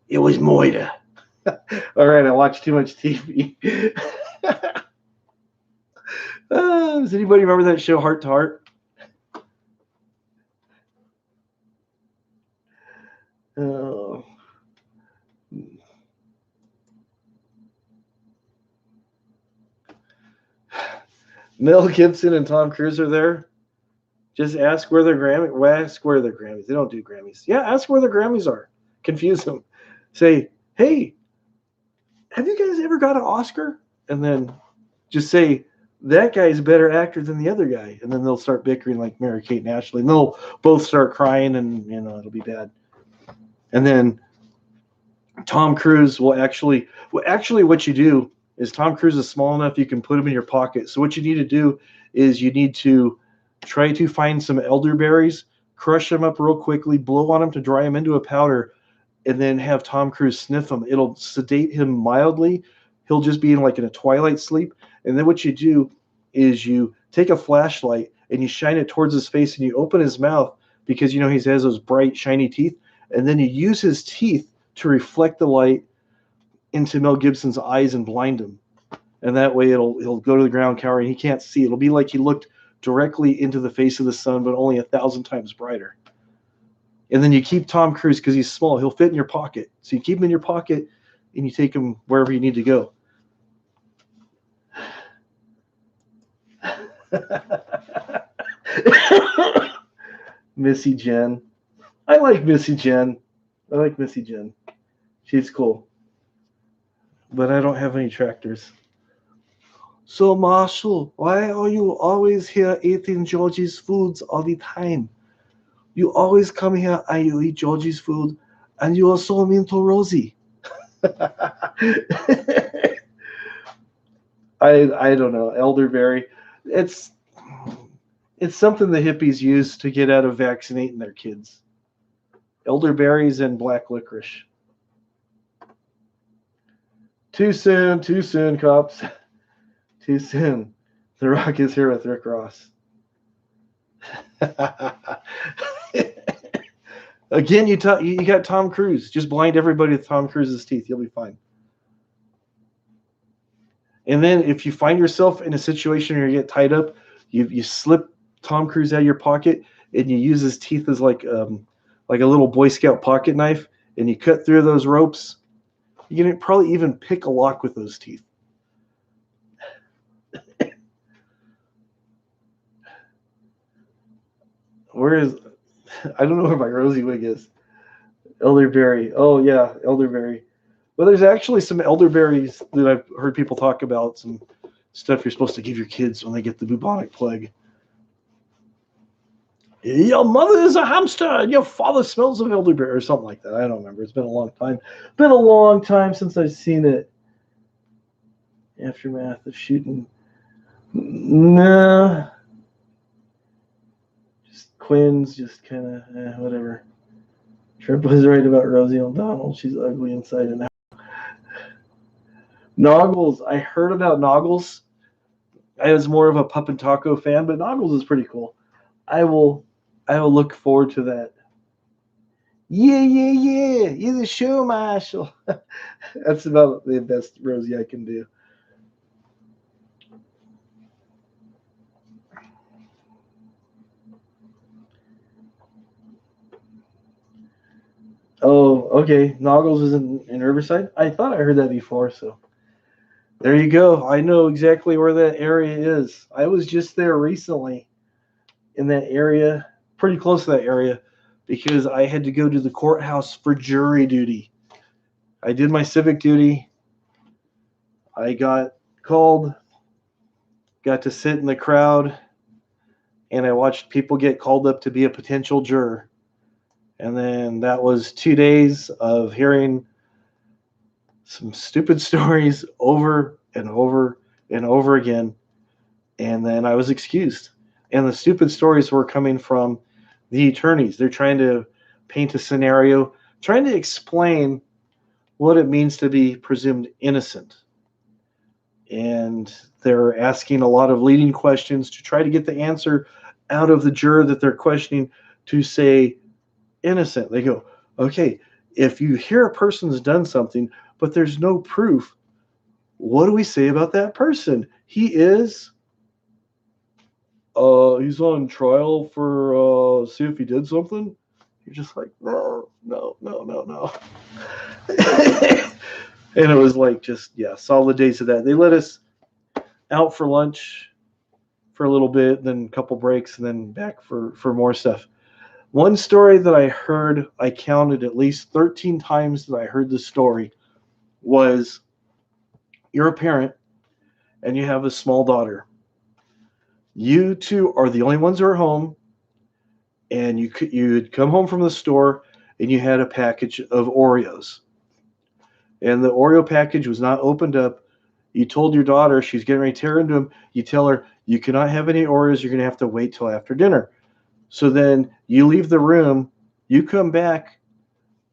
it was murder. All right, I watch too much TV. Does anybody remember that show, Heart to Heart? Oh. Mel Gibson and Tom Cruise are there. Just ask where their Grammys. Ask where their Grammys. They don't do Grammys. Yeah, ask where their Grammys are. Confuse them. Say, hey, have you guys ever got an Oscar? And then just say, that guy's a better actor than the other guy. And then they'll start bickering like Mary Kate and Ashley. And they'll both start crying, and it'll be bad. And then Tom Cruise will actually what you do is, Tom Cruise is small enough you can put him in your pocket. So what you need to do is you need to try to find some elderberries, crush them up real quickly, blow on them to dry them into a powder, and then have Tom Cruise sniff them. It'll sedate him mildly. He'll just be in a twilight sleep. And then what you do is you take a flashlight and you shine it towards his face, and you open his mouth because he has those bright, shiny teeth. And then you use his teeth to reflect the light into Mel Gibson's eyes and blind him. And that way he'll go to the ground cowering. He can't see. It'll be like he looked directly into the face of the sun, but only 1,000 times brighter. And then you keep Tom Cruise, because he's small. He'll fit in your pocket. So you keep him in your pocket, and you take him wherever you need to go. Missy Jen. I like Missy Jen. She's cool. But I don't have any tractors. So, Marshall, why are you always here eating Georgie's foods all the time? You always come here and you eat Georgie's food, and you are so mean to Rosie. I don't know. Elderberry. It's something the hippies used to get out of vaccinating their kids. Elderberries and black licorice. Too soon, cops. Too soon. The Rock is here with Rick Ross. Again, you got Tom Cruise. Just blind everybody with Tom Cruise's teeth. You'll be fine. And then if you find yourself in a situation where you get tied up, you slip Tom Cruise out of your pocket, and you use his teeth as like a little Boy Scout pocket knife, and you cut through those ropes. You can probably even pick a lock with those teeth. I don't know where my Rosie wig is. Elderberry. Oh, yeah, elderberry. Well, there's actually some elderberries that I've heard people talk about, some stuff you're supposed to give your kids when they get the bubonic plague. Your mother is a hamster, and your father smells of elderberry, or something like that. I don't remember. It's been a long time. Been a long time since I've seen it. Aftermath of shooting No, just Quinn's just kind of whatever. Trip was right about Rosie O'Donnell. She's ugly inside and out. Noggles, I heard about Noggles. I was more of a Pup and Taco fan, but Noggles is pretty cool. I will, I will look forward to that. Yeah, yeah, yeah. You're the show marshal. That's about the best Rosie I can do. Oh, okay. Noggles is in Riverside. I thought I heard that before, so there you go. I know exactly where that area is. I was just there recently in that area, pretty close to that area, because I had to go to the courthouse for jury duty. I did my civic duty. I got called, got to sit in the crowd, and I watched people get called up to be a potential juror. And then that was 2 days of hearing some stupid stories over and over and over again. And then I was excused. And the stupid stories were coming from the attorneys. They're trying to paint a scenario, trying to explain what it means to be presumed innocent. And they're asking a lot of leading questions to try to get the answer out of the juror that they're questioning to say innocent. They go, okay, if you hear a person's done something, but there's no proof, what do we say about that person? He is he's on trial for see if he did something. You're just like, no, no, no, no, no. And it was like just solid days of that. They let us out for lunch for a little bit, then a couple breaks, and then back for more stuff. One story that I heard, I counted at least 13 times that I heard the story, was you're a parent and you have a small daughter. You two are the only ones who are home, and you'd come home from the store and you had a package of Oreos. And the Oreo package was not opened up. You told your daughter, she's getting ready to tear into them. You tell her, you cannot have any Oreos. You're going to have to wait till after dinner. So then you leave the room, you come back,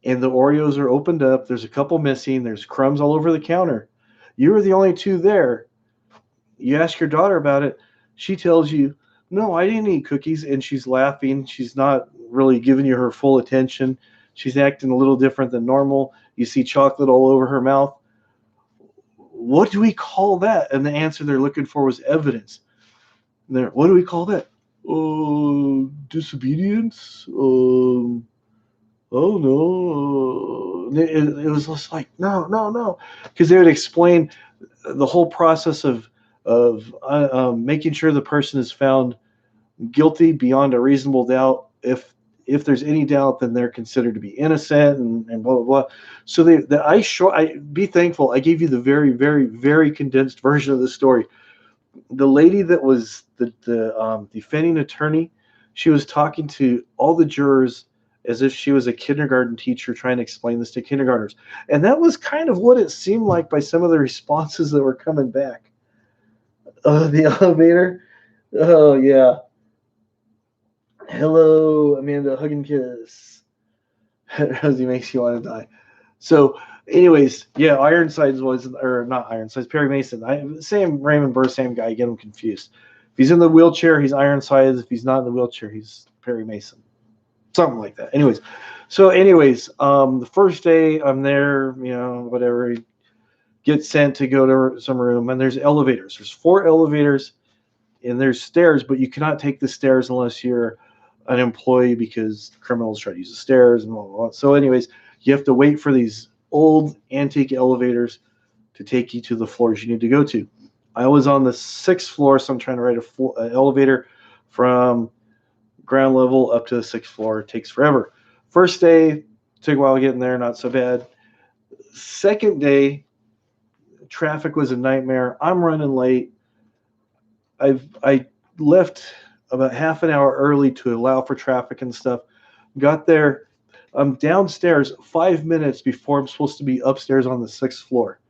and the Oreos are opened up. There's a couple missing. There's crumbs all over the counter. You were the only two there. You ask your daughter about it. She tells you, no, I didn't eat cookies. And she's laughing. She's not really giving you her full attention. She's acting a little different than normal. You see chocolate all over her mouth. What do we call that? And the answer they're looking for was evidence. What do we call that? Disobedience? Oh no. It was just like, no, no, no. Because they would explain the whole process of making sure the person is found guilty beyond a reasonable doubt. If there's any doubt, then they're considered to be innocent, and blah blah blah. So I be thankful. I gave you the very very very condensed version of the story. The lady that was the defending attorney, she was talking to all the jurors as if she was a kindergarten teacher trying to explain this to kindergartners, and that was kind of what it seemed like by some of the responses that were coming back. The elevator. Oh yeah. Hello, Amanda. Hug and kiss. Rosie makes you want to die. So, anyways, yeah, Ironsides was, or not Ironsides, Perry Mason. Same Raymond Burr, same guy. Get him confused. If he's in the wheelchair, he's Ironsides. If he's not in the wheelchair, he's Perry Mason. Something like that. Anyways, the first day I'm there, whatever, get sent to go to some room, and there's elevators. There's 4 elevators, and there's stairs, but you cannot take the stairs unless you're an employee, because criminals try to use the stairs and blah, blah, blah. So anyways, you have to wait for these old antique elevators to take you to the floors you need to go to. I was on the 6th floor, so I'm trying to ride an elevator from ground level up to the 6th floor. It takes forever. First day, took a while getting there, not so bad. Second day, traffic was a nightmare. I'm running late. I left about half an hour early to allow for traffic and stuff. Got there. I'm downstairs 5 minutes before I'm supposed to be upstairs on the 6th floor.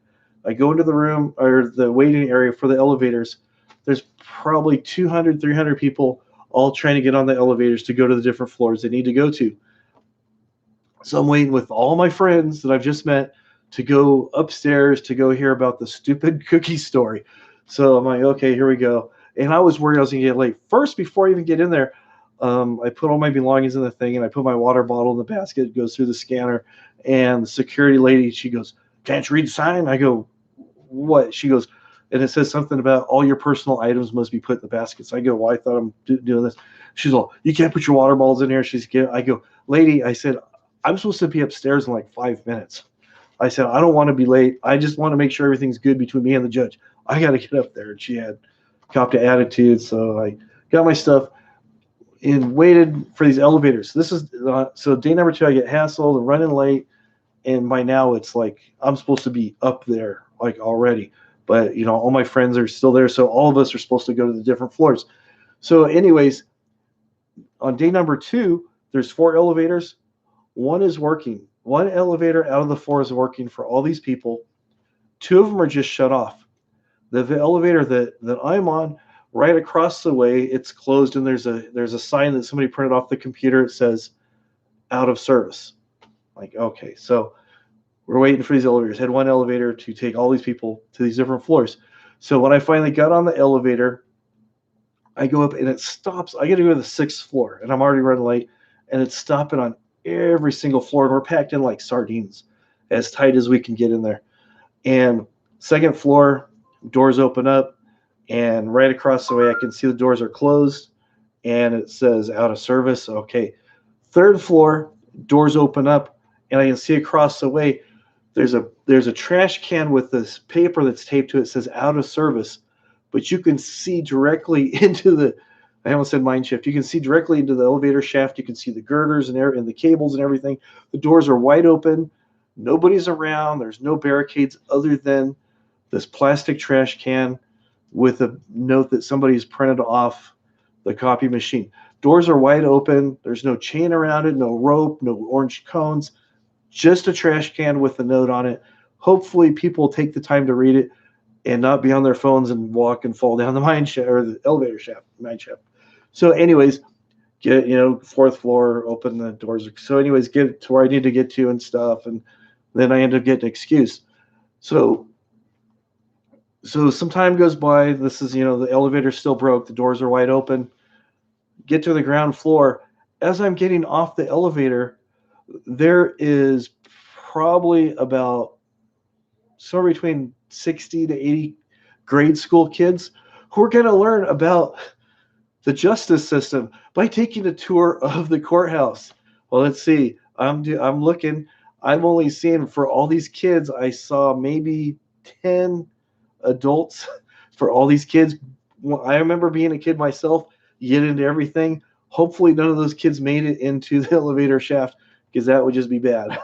I go into the room or the waiting area for the elevators. There's probably 200, 300 people all trying to get on the elevators to go to the different floors they need to go to. So I'm waiting with all my friends that I've just met to go upstairs to go hear about the stupid cookie story. So I'm like, okay, here we go. And I was worried I was going to get late. First, before I even get in there, I put all my belongings in the thing, and I put my water bottle in the basket. It goes through the scanner, and the security lady, she goes, "Can't you read the sign?" I go, "What?" She goes, and it says something about all your personal items must be put in the basket. So I go, "Well, I thought I'm doing this." She's all, "You can't put your water bottles in here." I go, "Lady," I said, "I'm supposed to be upstairs in like 5 minutes." I said, "I don't want to be late. I just want to make sure everything's good between me and the judge. I got to get up there." And she had copped an attitude. So I got my stuff and waited for these elevators. This is so day number 2. I get hassled and running late, and by now it's like I'm supposed to be up there like already, but all my friends are still there, so all of us are supposed to go to the different floors. So, anyways, on day number 2, there's 4 elevators. One is working. One elevator out of the 4 is working for all these people. 2 of them are just shut off. The elevator that I'm on, right across the way, it's closed, and there's a sign that somebody printed off the computer. It says out of service. Like, okay, so we're waiting for these elevators. Had one elevator to take all these people to these different floors. So when I finally got on the elevator, I go up and it stops. I got to go to the 6th floor, and I'm already running late, and it's stopping on every single floor, and we're packed in like sardines, as tight as we can get in there. And 2nd floor, doors open up, and right across the way I can see the doors are closed, and it says out of service. Okay. 3rd floor, doors open up, and I can see across the way there's a trash can with this paper that's taped to it. It says out of service, but you can see directly into the, I almost said mine shaft. You can see directly into the elevator shaft. You can see the girders and the cables and everything. The doors are wide open. Nobody's around. There's no barricades other than this plastic trash can with a note that somebody's printed off the copy machine. Doors are wide open. There's no chain around it, no rope, no orange cones, just a trash can with a note on it. Hopefully people take the time to read it and not be on their phones and walk and fall down the mine shaft or the elevator shaft, mine shaft. So anyways, get, 4th floor, open the doors. So anyways, get to where I need to get to and stuff. And then I end up getting excused. So some time goes by. This is, the elevator's still broke. The doors are wide open. Get to the ground floor. As I'm getting off the elevator, there is probably about somewhere between 60 to 80 grade school kids who are going to learn about the justice system by taking a tour of the courthouse. Well, let's see. I'm looking. I'm only seeing, for all these kids, I saw maybe 10 adults for all these kids. I remember being a kid myself. You get into everything. Hopefully none of those kids made it into the elevator shaft, because that would just be bad.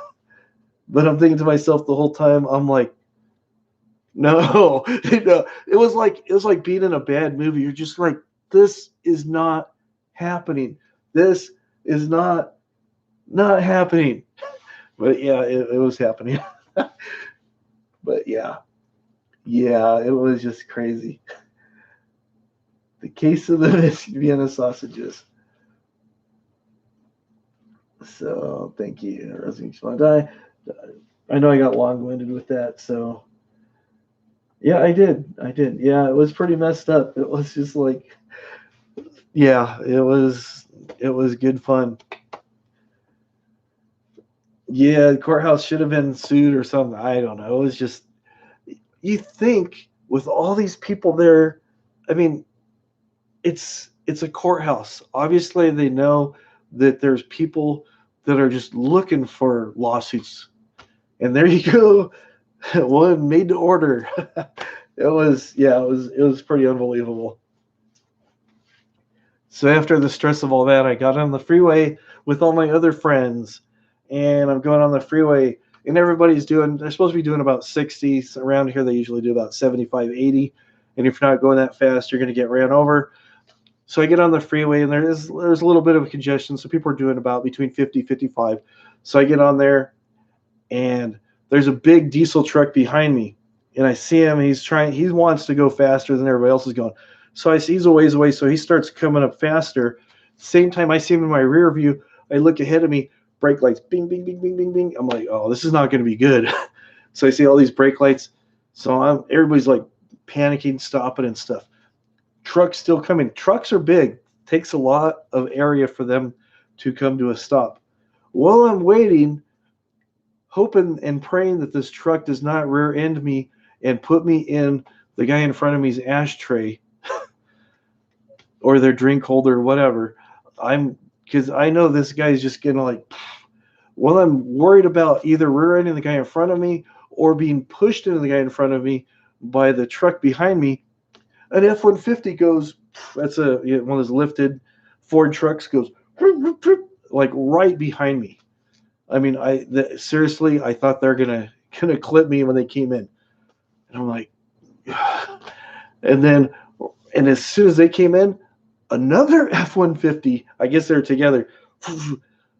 But I'm thinking to myself the whole time, I'm like, no, it was like being in a bad movie. You're just like, this is not happening. This is not happening. But yeah, it was happening. But yeah, it was just crazy. The case of the Vienna sausages. So thank you, Rosie. I know I got long-winded with that. So yeah, I did. Yeah, it was pretty messed up. It was just like, yeah, it was good fun. Yeah, the courthouse should have been sued or something. I don't know. It was just, you think with all these people there, I mean, it's a courthouse. Obviously, they know that there's people that are just looking for lawsuits. And there you go. One made to order. It was pretty unbelievable. So after the stress of all that, I got on the freeway with all my other friends, and I'm going on the freeway, and they're supposed to be doing about 60. Around here, they usually do about 75, 80. And if you're not going that fast, you're going to get ran over. So I get on the freeway, and there's a little bit of congestion. So people are doing about between 50, 55. So I get on there, and there's a big diesel truck behind me, and I see him. And he wants to go faster than everybody else is going. So I see he's a ways away, so he starts coming up faster. Same time I see him in my rear view, I look ahead of me, brake lights, bing, bing, bing, bing, bing, bing. I'm like, oh, this is not going to be good. So I see all these brake lights. So everybody's like panicking, stopping and stuff. Trucks still coming. Trucks are big. Takes a lot of area for them to come to a stop. While I'm waiting, hoping and praying that this truck does not rear end me and put me in the guy in front of me's ashtray or their drink holder or whatever. Because I know this guy's just gonna like. Well, I'm worried about either rear-ending the guy in front of me or being pushed into the guy in front of me by the truck behind me. An F-150 goes. That's one of those lifted Ford trucks goes like right behind me. I mean, seriously, I thought they're gonna clip me when they came in, and I'm like, and as soon as they came in, another F-150. I guess they're together.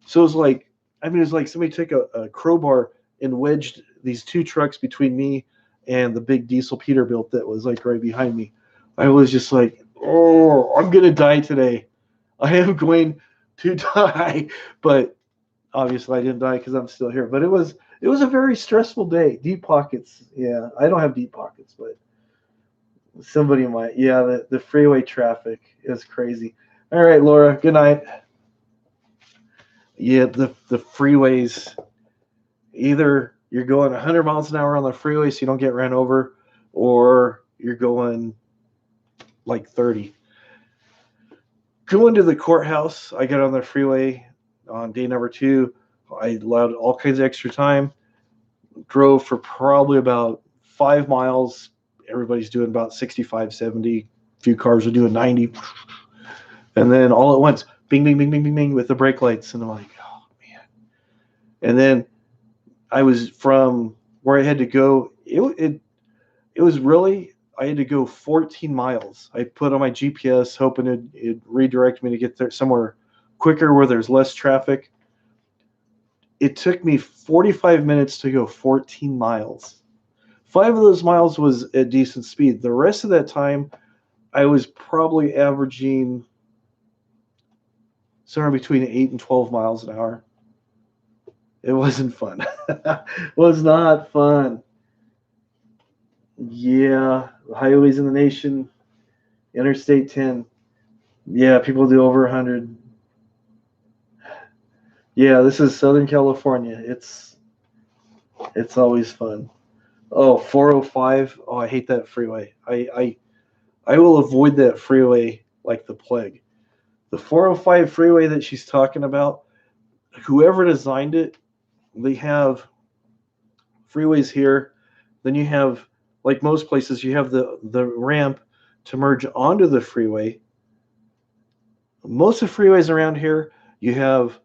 So it's like, I mean, it's like somebody took a crowbar and wedged these two trucks between me and the big diesel Peterbilt that was like right behind me. I was just like, oh, I'm gonna die today. I am going to die, but obviously I didn't die because I'm still here. But it was a very stressful day. Deep pockets, yeah. I don't have deep pockets, but somebody might. Yeah, the freeway traffic is crazy. All right, Laura. Good night. Yeah, the freeways. Either you're going 100 miles an hour on the freeway so you don't get ran over, or you're going like 30. Going to the courthouse, I got on the freeway on day number 2. I allowed all kinds of extra time. Drove for probably about 5 miles. Everybody's doing about 65, 70. A few cars are doing 90. And then all at once, bing, bing, bing, bing, bing, bing, with the brake lights. And I'm like, oh, man. And then I was from where I had to go. It was really, I had to go 14 miles. I put on my GPS, hoping it'd redirect me to get there somewhere quicker where there's less traffic. It took me 45 minutes to go 14 miles. 5 of those miles was at decent speed. The rest of that time, I was probably averaging somewhere between 8 and 12 miles an hour. It wasn't fun. It was not fun. Yeah, highways in the nation, Interstate 10. Yeah, people do over 100. Yeah, this is Southern California. It's always fun. Oh, 405. Oh, I hate that freeway. I will avoid that freeway like the plague. The 405 freeway that she's talking about, whoever designed it, they have freeways here. Then you have, like most places, you have the ramp to merge onto the freeway. Most of the freeways around here, you have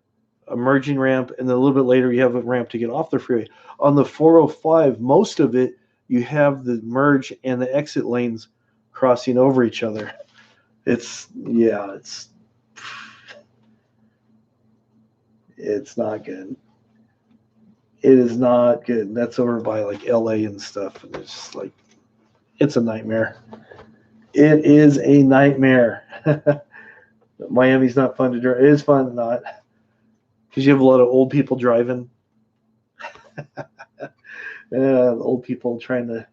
a merging ramp, and then a little bit later, you have a ramp to get off the freeway. On the 405, most of it, you have the merge and the exit lanes crossing over each other. It's not good. It is not good. That's over by like LA and stuff. And it's just like, it's a nightmare. It is a nightmare. Miami's not fun to drive. It is fun, not because you have a lot of old people driving. Old people trying to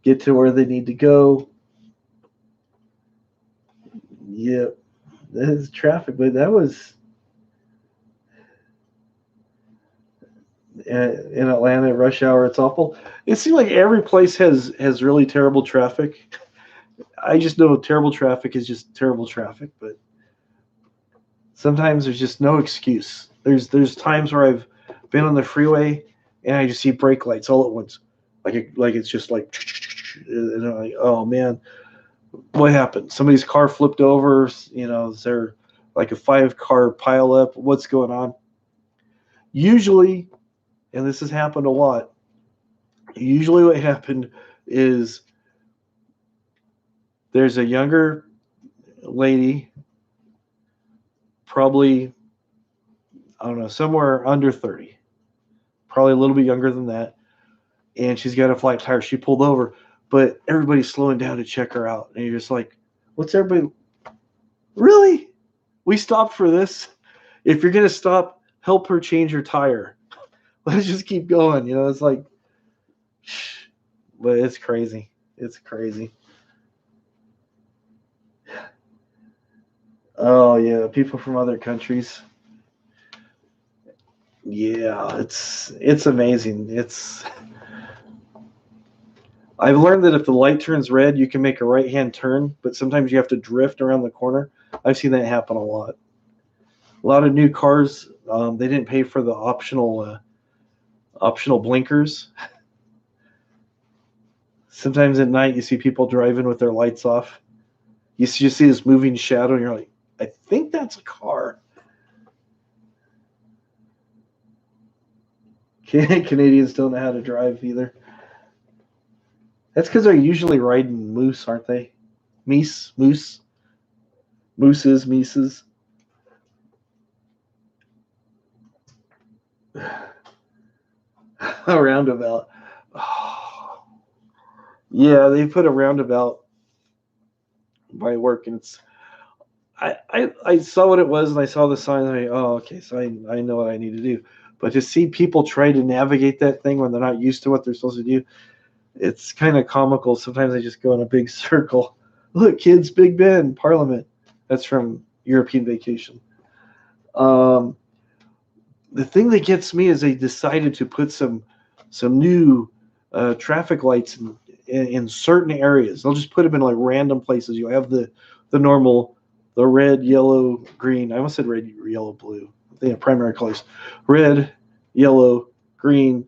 get to where they need to go. Yep, that is traffic, but that was in Atlanta rush hour. It's awful. It seems like every place has really terrible traffic. I just know terrible traffic is just terrible traffic, but sometimes there's just no excuse. There's times where I've been on the freeway and I just see brake lights all at once, like it's just like, and I'm like, oh man, what happened? Somebody's car flipped over. Is there like a 5-car pileup? What's going on? Usually, and this has happened a lot. Usually, what happened is there's a younger lady, probably, I don't know, somewhere under 30, probably a little bit younger than that, and she's got a flat tire. She pulled over, but everybody's slowing down to check her out, and you're just like, What's everybody? Really? We stopped for this? If you're going to stop, help her change her tire. Let's just keep going. You know, it's like, but it's crazy. It's crazy. Oh, yeah. People from other countries. Yeah, it's amazing. I've learned that if the light turns red, you can make a right-hand turn, but sometimes you have to drift around the corner. I've seen that happen a lot. A lot of new cars, they didn't pay for the optional blinkers. Sometimes at night, you see people driving with their lights off. You see this moving shadow, and you're like, I think that's a car. Canadians don't know how to drive either. That's because they're usually riding moose, aren't they? Mooses. A roundabout. Oh, yeah, they put a roundabout by work, and I saw what it was, and I saw the sign, and okay, so I know what I need to do. But to see people try to navigate that thing when they're not used to what they're supposed to do, it's kind of comical. Sometimes I just go in a big circle. Look, kids, Big Ben, Parliament. That's from European Vacation. Um, the thing that gets me is they decided to put some new traffic lights in certain areas. They'll just put them in like random places. You'll have the normal, the red, yellow, green. I almost said red, yellow, blue. They have primary colors: red, yellow, green,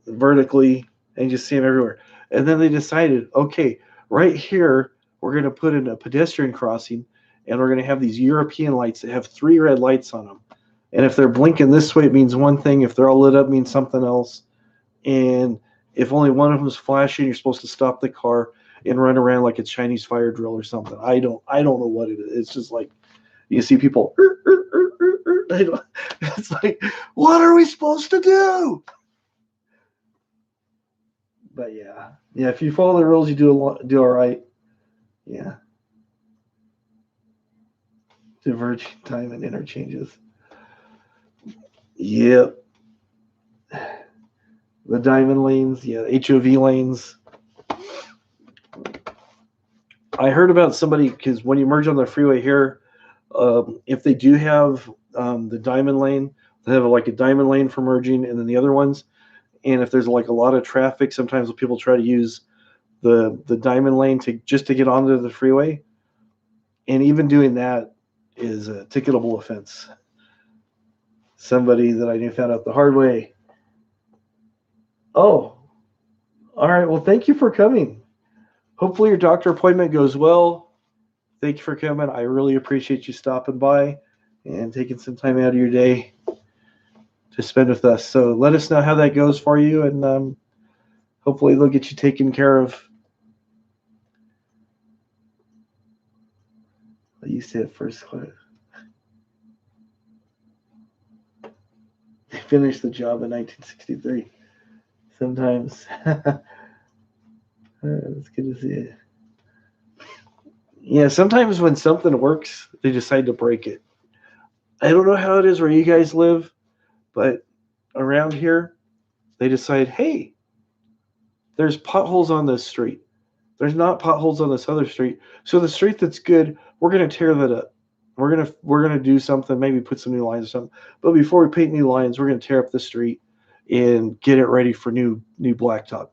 vertically, and you just see them everywhere. And then they decided, okay, right here we're going to put in a pedestrian crossing, and we're going to have these European lights that have 3 red lights on them. And if they're blinking this way, it means one thing. If they're all lit up, it means something else. And if only one of them is flashing, you're supposed to stop the car and run around like a Chinese fire drill or something. I don't know what it is. It's just like you see people. It's like, what are we supposed to do? But yeah. If you follow the rules, you do all right. Yeah, diverging time and interchanges. Yep, the diamond lanes. Yeah, HOV lanes. I heard about somebody because when you merge on the freeway here, if they do have the diamond lane, they have like a diamond lane for merging, and then the other ones. And if there's like a lot of traffic, sometimes people try to use the diamond lane to get onto the freeway, and even doing that is a ticketable offense. Somebody that I knew found out the hard way. Oh, all right. Well, thank you for coming. Hopefully your doctor appointment goes well. Thank you for coming. I really appreciate you stopping by and taking some time out of your day to spend with us. So let us know how that goes for you, and hopefully they'll get you taken care of. I used to have first class. They finished the job in 1963. Sometimes. It's good to see it. Yeah, sometimes when something works, they decide to break it. I don't know how it is where you guys live, but around here, they decide, hey, there's potholes on this street. There's not potholes on this other street. So the street that's good, we're gonna tear that up. We're gonna do something, maybe put some new lines or something. But before we paint new lines, we're gonna tear up the street and get it ready for new blacktop.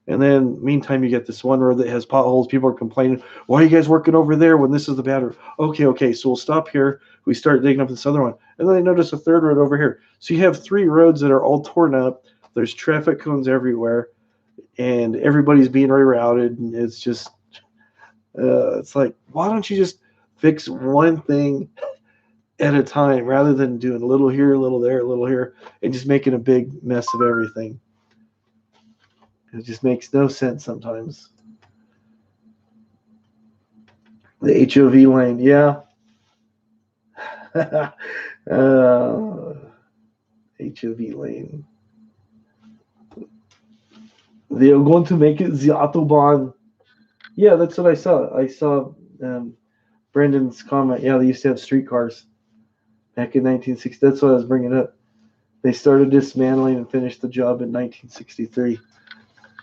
And then, meantime, you get this one road that has potholes. People are complaining, why are you guys working over there when this is the bad road? Okay, so we'll stop here. We start digging up this other one. And then they notice a third road over here. So you have 3 roads that are all torn up. There's traffic cones everywhere, and everybody's being rerouted. And it's just, it's like, why don't you just fix one thing at a time rather than doing a little here, a little there, a little here, and just making a big mess of everything? It just makes no sense sometimes. The HOV lane, yeah. HOV lane. They are going to make it the Autobahn. Yeah, that's what I saw. I saw um, Brendan's comment. Yeah, they used to have streetcars back in 1960. That's what I was bringing up. They started dismantling and finished the job in 1963.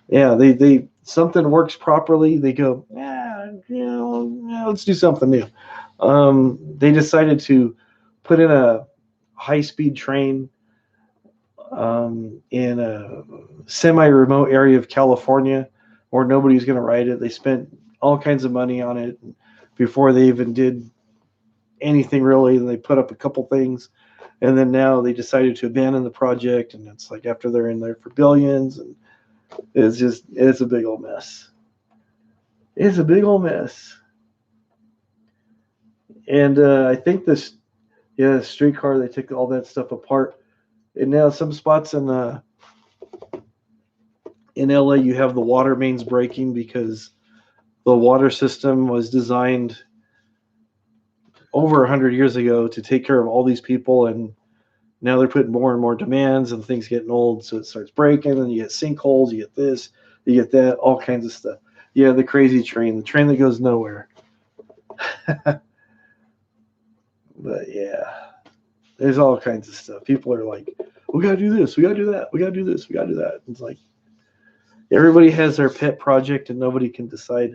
Yeah, they something works properly. They go, yeah, yeah, let's do something new. They decided to put in a high-speed train in a semi-remote area of California where nobody's going to ride it. They spent all kinds of money on it before they even did anything really. And they put up a couple things, and then now they decided to abandon the project. And it's like after they're in there for billions, and it's a big old mess. It's a big old mess. And I think this, yeah, streetcar, they took all that stuff apart. And now some spots in LA, you have the water mains breaking because the water system was designed over 100 years ago to take care of all these people, and now they're putting more and more demands, and things getting old, so it starts breaking, and you get sinkholes, you get this, you get that, all kinds of stuff. Yeah, the crazy train, the train that goes nowhere. But yeah, there's all kinds of stuff. People are like, we gotta do this, we gotta do that, we gotta do this, we gotta do that. It's like everybody has their pet project, and nobody can decide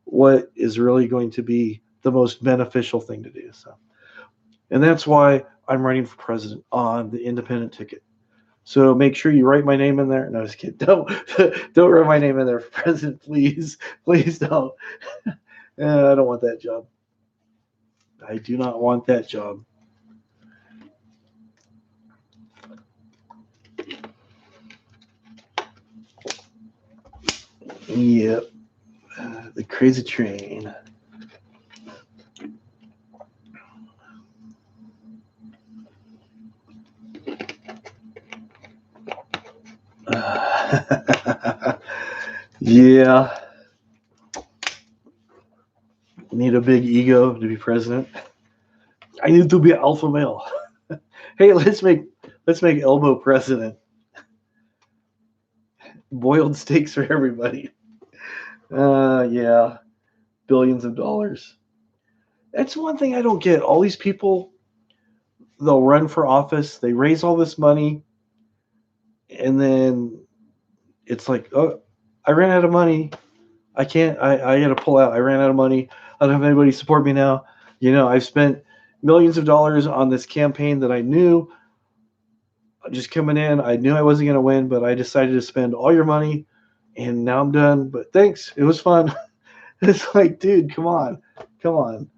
what is really going to be the most beneficial thing to do. So, and that's why I'm running for president on the independent ticket. So make sure you write my name in there. No, just kidding. Don't write my name in there for president, please. Please don't. I don't want that job. I do not want that job. Yep. The crazy train. Yeah. Need a big ego to be president. I need to be alpha male. Hey, let's make Elbow president. Boiled steaks for everybody. Yeah, billions of dollars. That's one thing I don't get. All these people, they'll run for office, they raise all this money, and then it's like, oh, I ran out of money. I can't. I got to pull out. I ran out of money. I don't have anybody to support me now. I've spent millions of dollars on this campaign that I knew just coming in. I knew I wasn't going to win, but I decided to spend all your money, and now I'm done. But thanks. It was fun. It's like, dude, come on. Come on.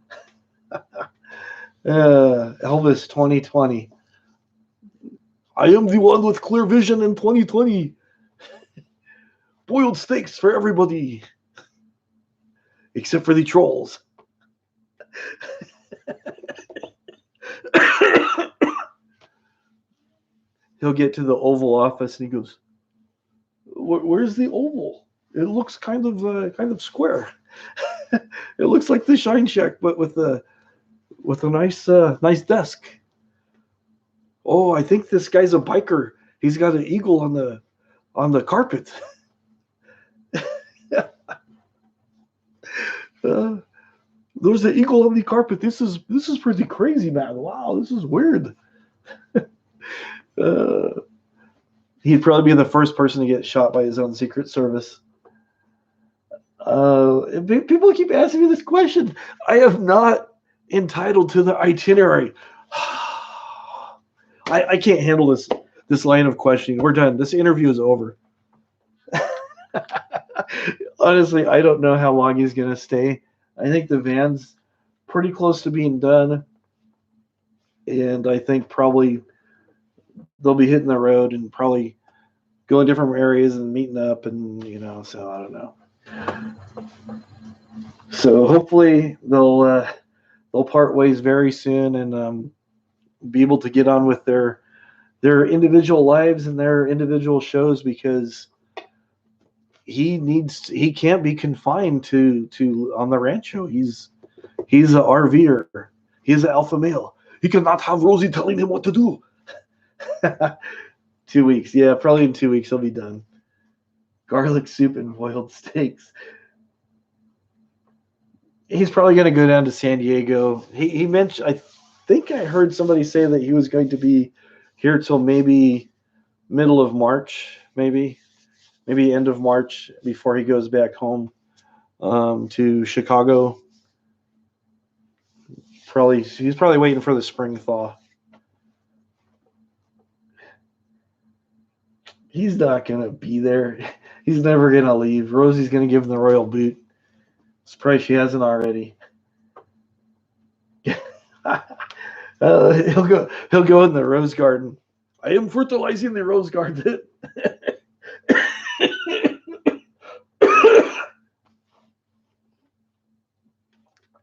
Elvis 2020. I am the one with clear vision in 2020. Boiled steaks for everybody, except for the trolls. He'll get to the Oval Office and he goes, "Where's the Oval? It looks kind of square. It looks like the Shine Shack, but with a nice desk. Oh, I think this guy's a biker. He's got an eagle on the carpet." uh, there's an eagle on the carpet. This is pretty crazy, man. Wow, this is weird. Uh, he'd probably be the first person to get shot by his own Secret Service. People keep asking me this question. I am not entitled to the itinerary. I can't handle this line of questioning. We're done. This interview is over. Honestly, I don't know how long he's gonna stay. I think the van's pretty close to being done, and I think probably they'll be hitting the road and probably going different areas and meeting up, and so I don't know. So hopefully they'll part ways very soon, and be able to get on with their individual lives and their individual shows, because he can't be confined to on the rancho. He's a RVer. He's an alpha male. He cannot have Rosie telling him what to do. 2 weeks. Yeah, probably in 2 weeks he'll be done. Garlic soup and boiled steaks. he's probably going to go down to San Diego. He mentioned, I think I heard somebody say that he was going to be here till maybe middle of March, maybe end of March before he goes back home to Chicago. He's probably waiting for the spring thaw. He's not gonna be there. He's never gonna leave. Rosie's gonna give him the royal boot. Surprised she hasn't already. He'll go in the rose garden. I am fertilizing the rose garden.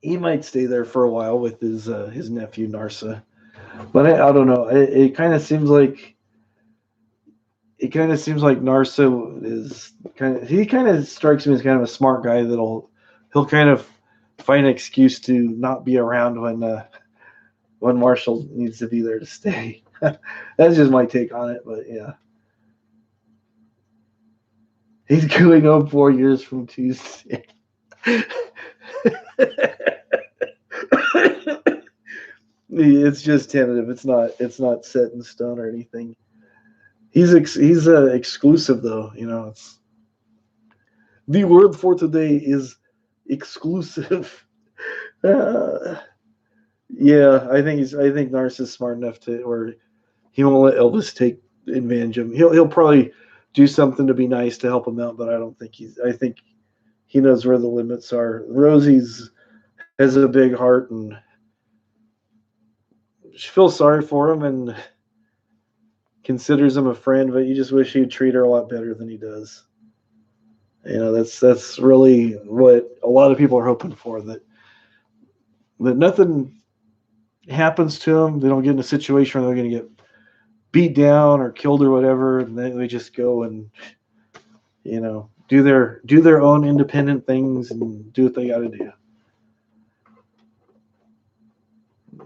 He might stay there for a while with his nephew Narsa, but I don't know. It kind of seems like Narsa is he kind of strikes me as kind of a smart guy he'll kind of find an excuse to not be around when Marshall needs to be there to stay. That's just my take on it, but yeah. He's going home 4 years from Tuesday. It's just tentative. It's not set in stone or anything. He's exclusive though. It's the word for today is exclusive. Yeah, I think Nars is smart enough or he won't let Elvis take advantage of him. He'll probably do something to be nice to help him out, but I think he knows where the limits are. Rosie's has a big heart and she feels sorry for him and considers him a friend, but you just wish he'd treat her a lot better than he does. That's really what a lot of people are hoping for, that nothing happens to them. They don't get in a situation where they're going to get beat down or killed or whatever, and they just go and do their own independent things and do what they got to do.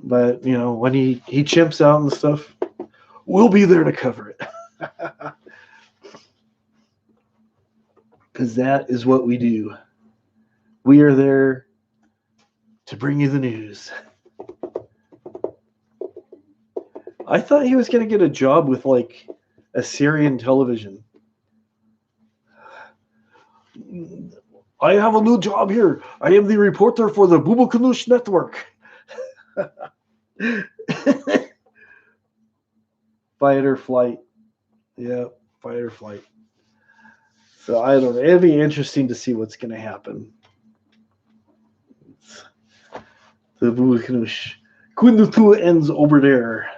But when he chimps out and stuff, we'll be there to cover it. Because that is what we do. We are there to bring you the news. I thought he was going to get a job with like Assyrian television. I have a new job here. I am the reporter for the Bubukanush Network. Fight or flight. Yeah, fight or flight. So I don't know. It'd be interesting to see what's going to happen. The Bubukanush. Quinn the two ends over there.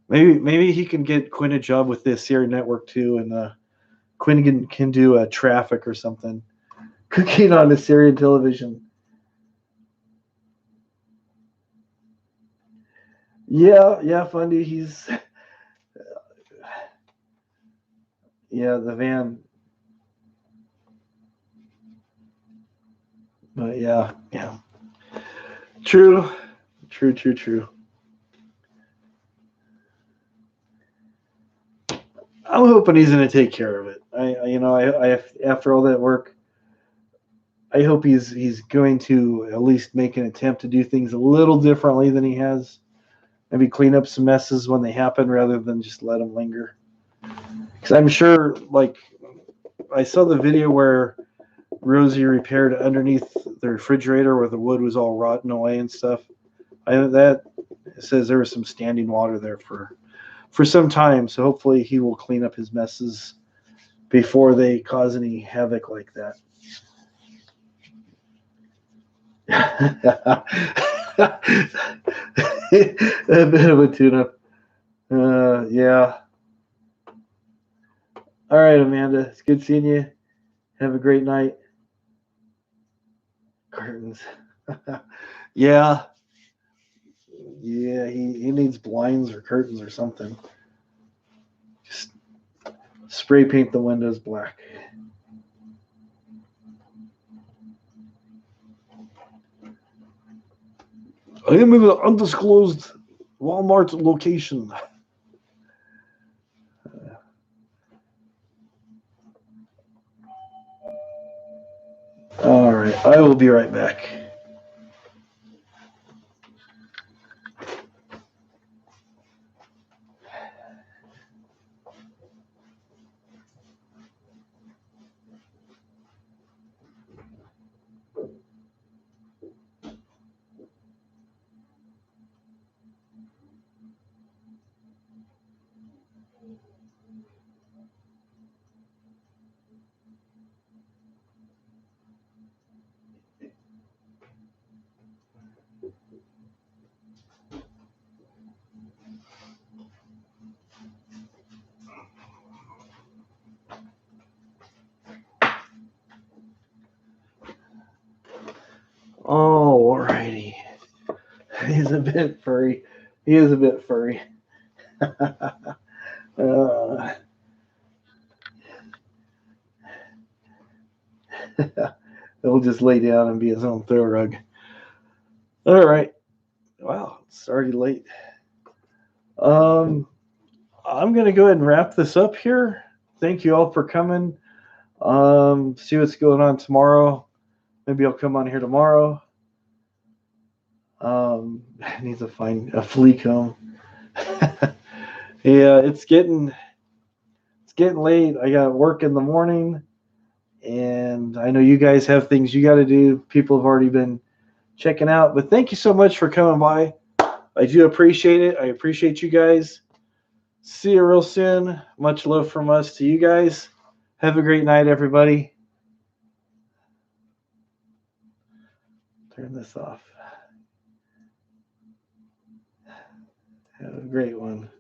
Maybe he can get Quinn a job with the Assyrian Network too, and Quinn can do traffic or something. Cooking on Assyrian television. Yeah, Fundy. He's the van. But yeah. True. I'm hoping he's going to take care of it. I after all that work, I hope he's going to at least make an attempt to do things a little differently than he has. Maybe clean up some messes when they happen rather than just let them linger. Because I'm sure, like, I saw the video where Rosie repaired underneath the refrigerator where the wood was all rotten away and stuff. That says there was some standing water there for some time. So hopefully he will clean up his messes before they cause any havoc like that. A bit of a tune-up. Yeah. All right, Amanda. It's good seeing you. Have a great night. Curtains. Yeah. Yeah, he needs blinds or curtains or something. Just spray paint the windows black. I am in an undisclosed Walmart location. All right. right, I will be right back. All righty. He's a bit furry. He is a bit furry. He'll just lay down and be his own throw rug. All right. Wow, it's already late. I'm going to go ahead and wrap this up here. Thank you all for coming. See what's going on tomorrow. Maybe I'll come on here tomorrow. I need to find a flea comb. Yeah, it's getting late. I got work in the morning, and I know you guys have things you got to do. People have already been checking out, but thank you so much for coming by. I do appreciate it. I appreciate you guys. See you real soon. Much love from us to you guys. Have a great night, everybody. Turn this off. Have a great one.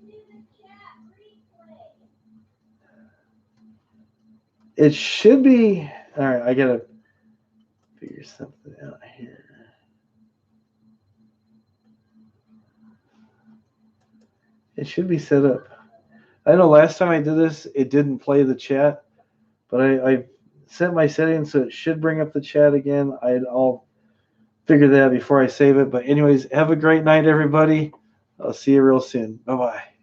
It should be. All right, I got to figure something out here. It should be set up. I know last time I did this, it didn't play the chat, but I set my settings so it should bring up the chat again. I'll figure that out before I save it. But anyways, have a great night, everybody. I'll see you real soon. Bye-bye.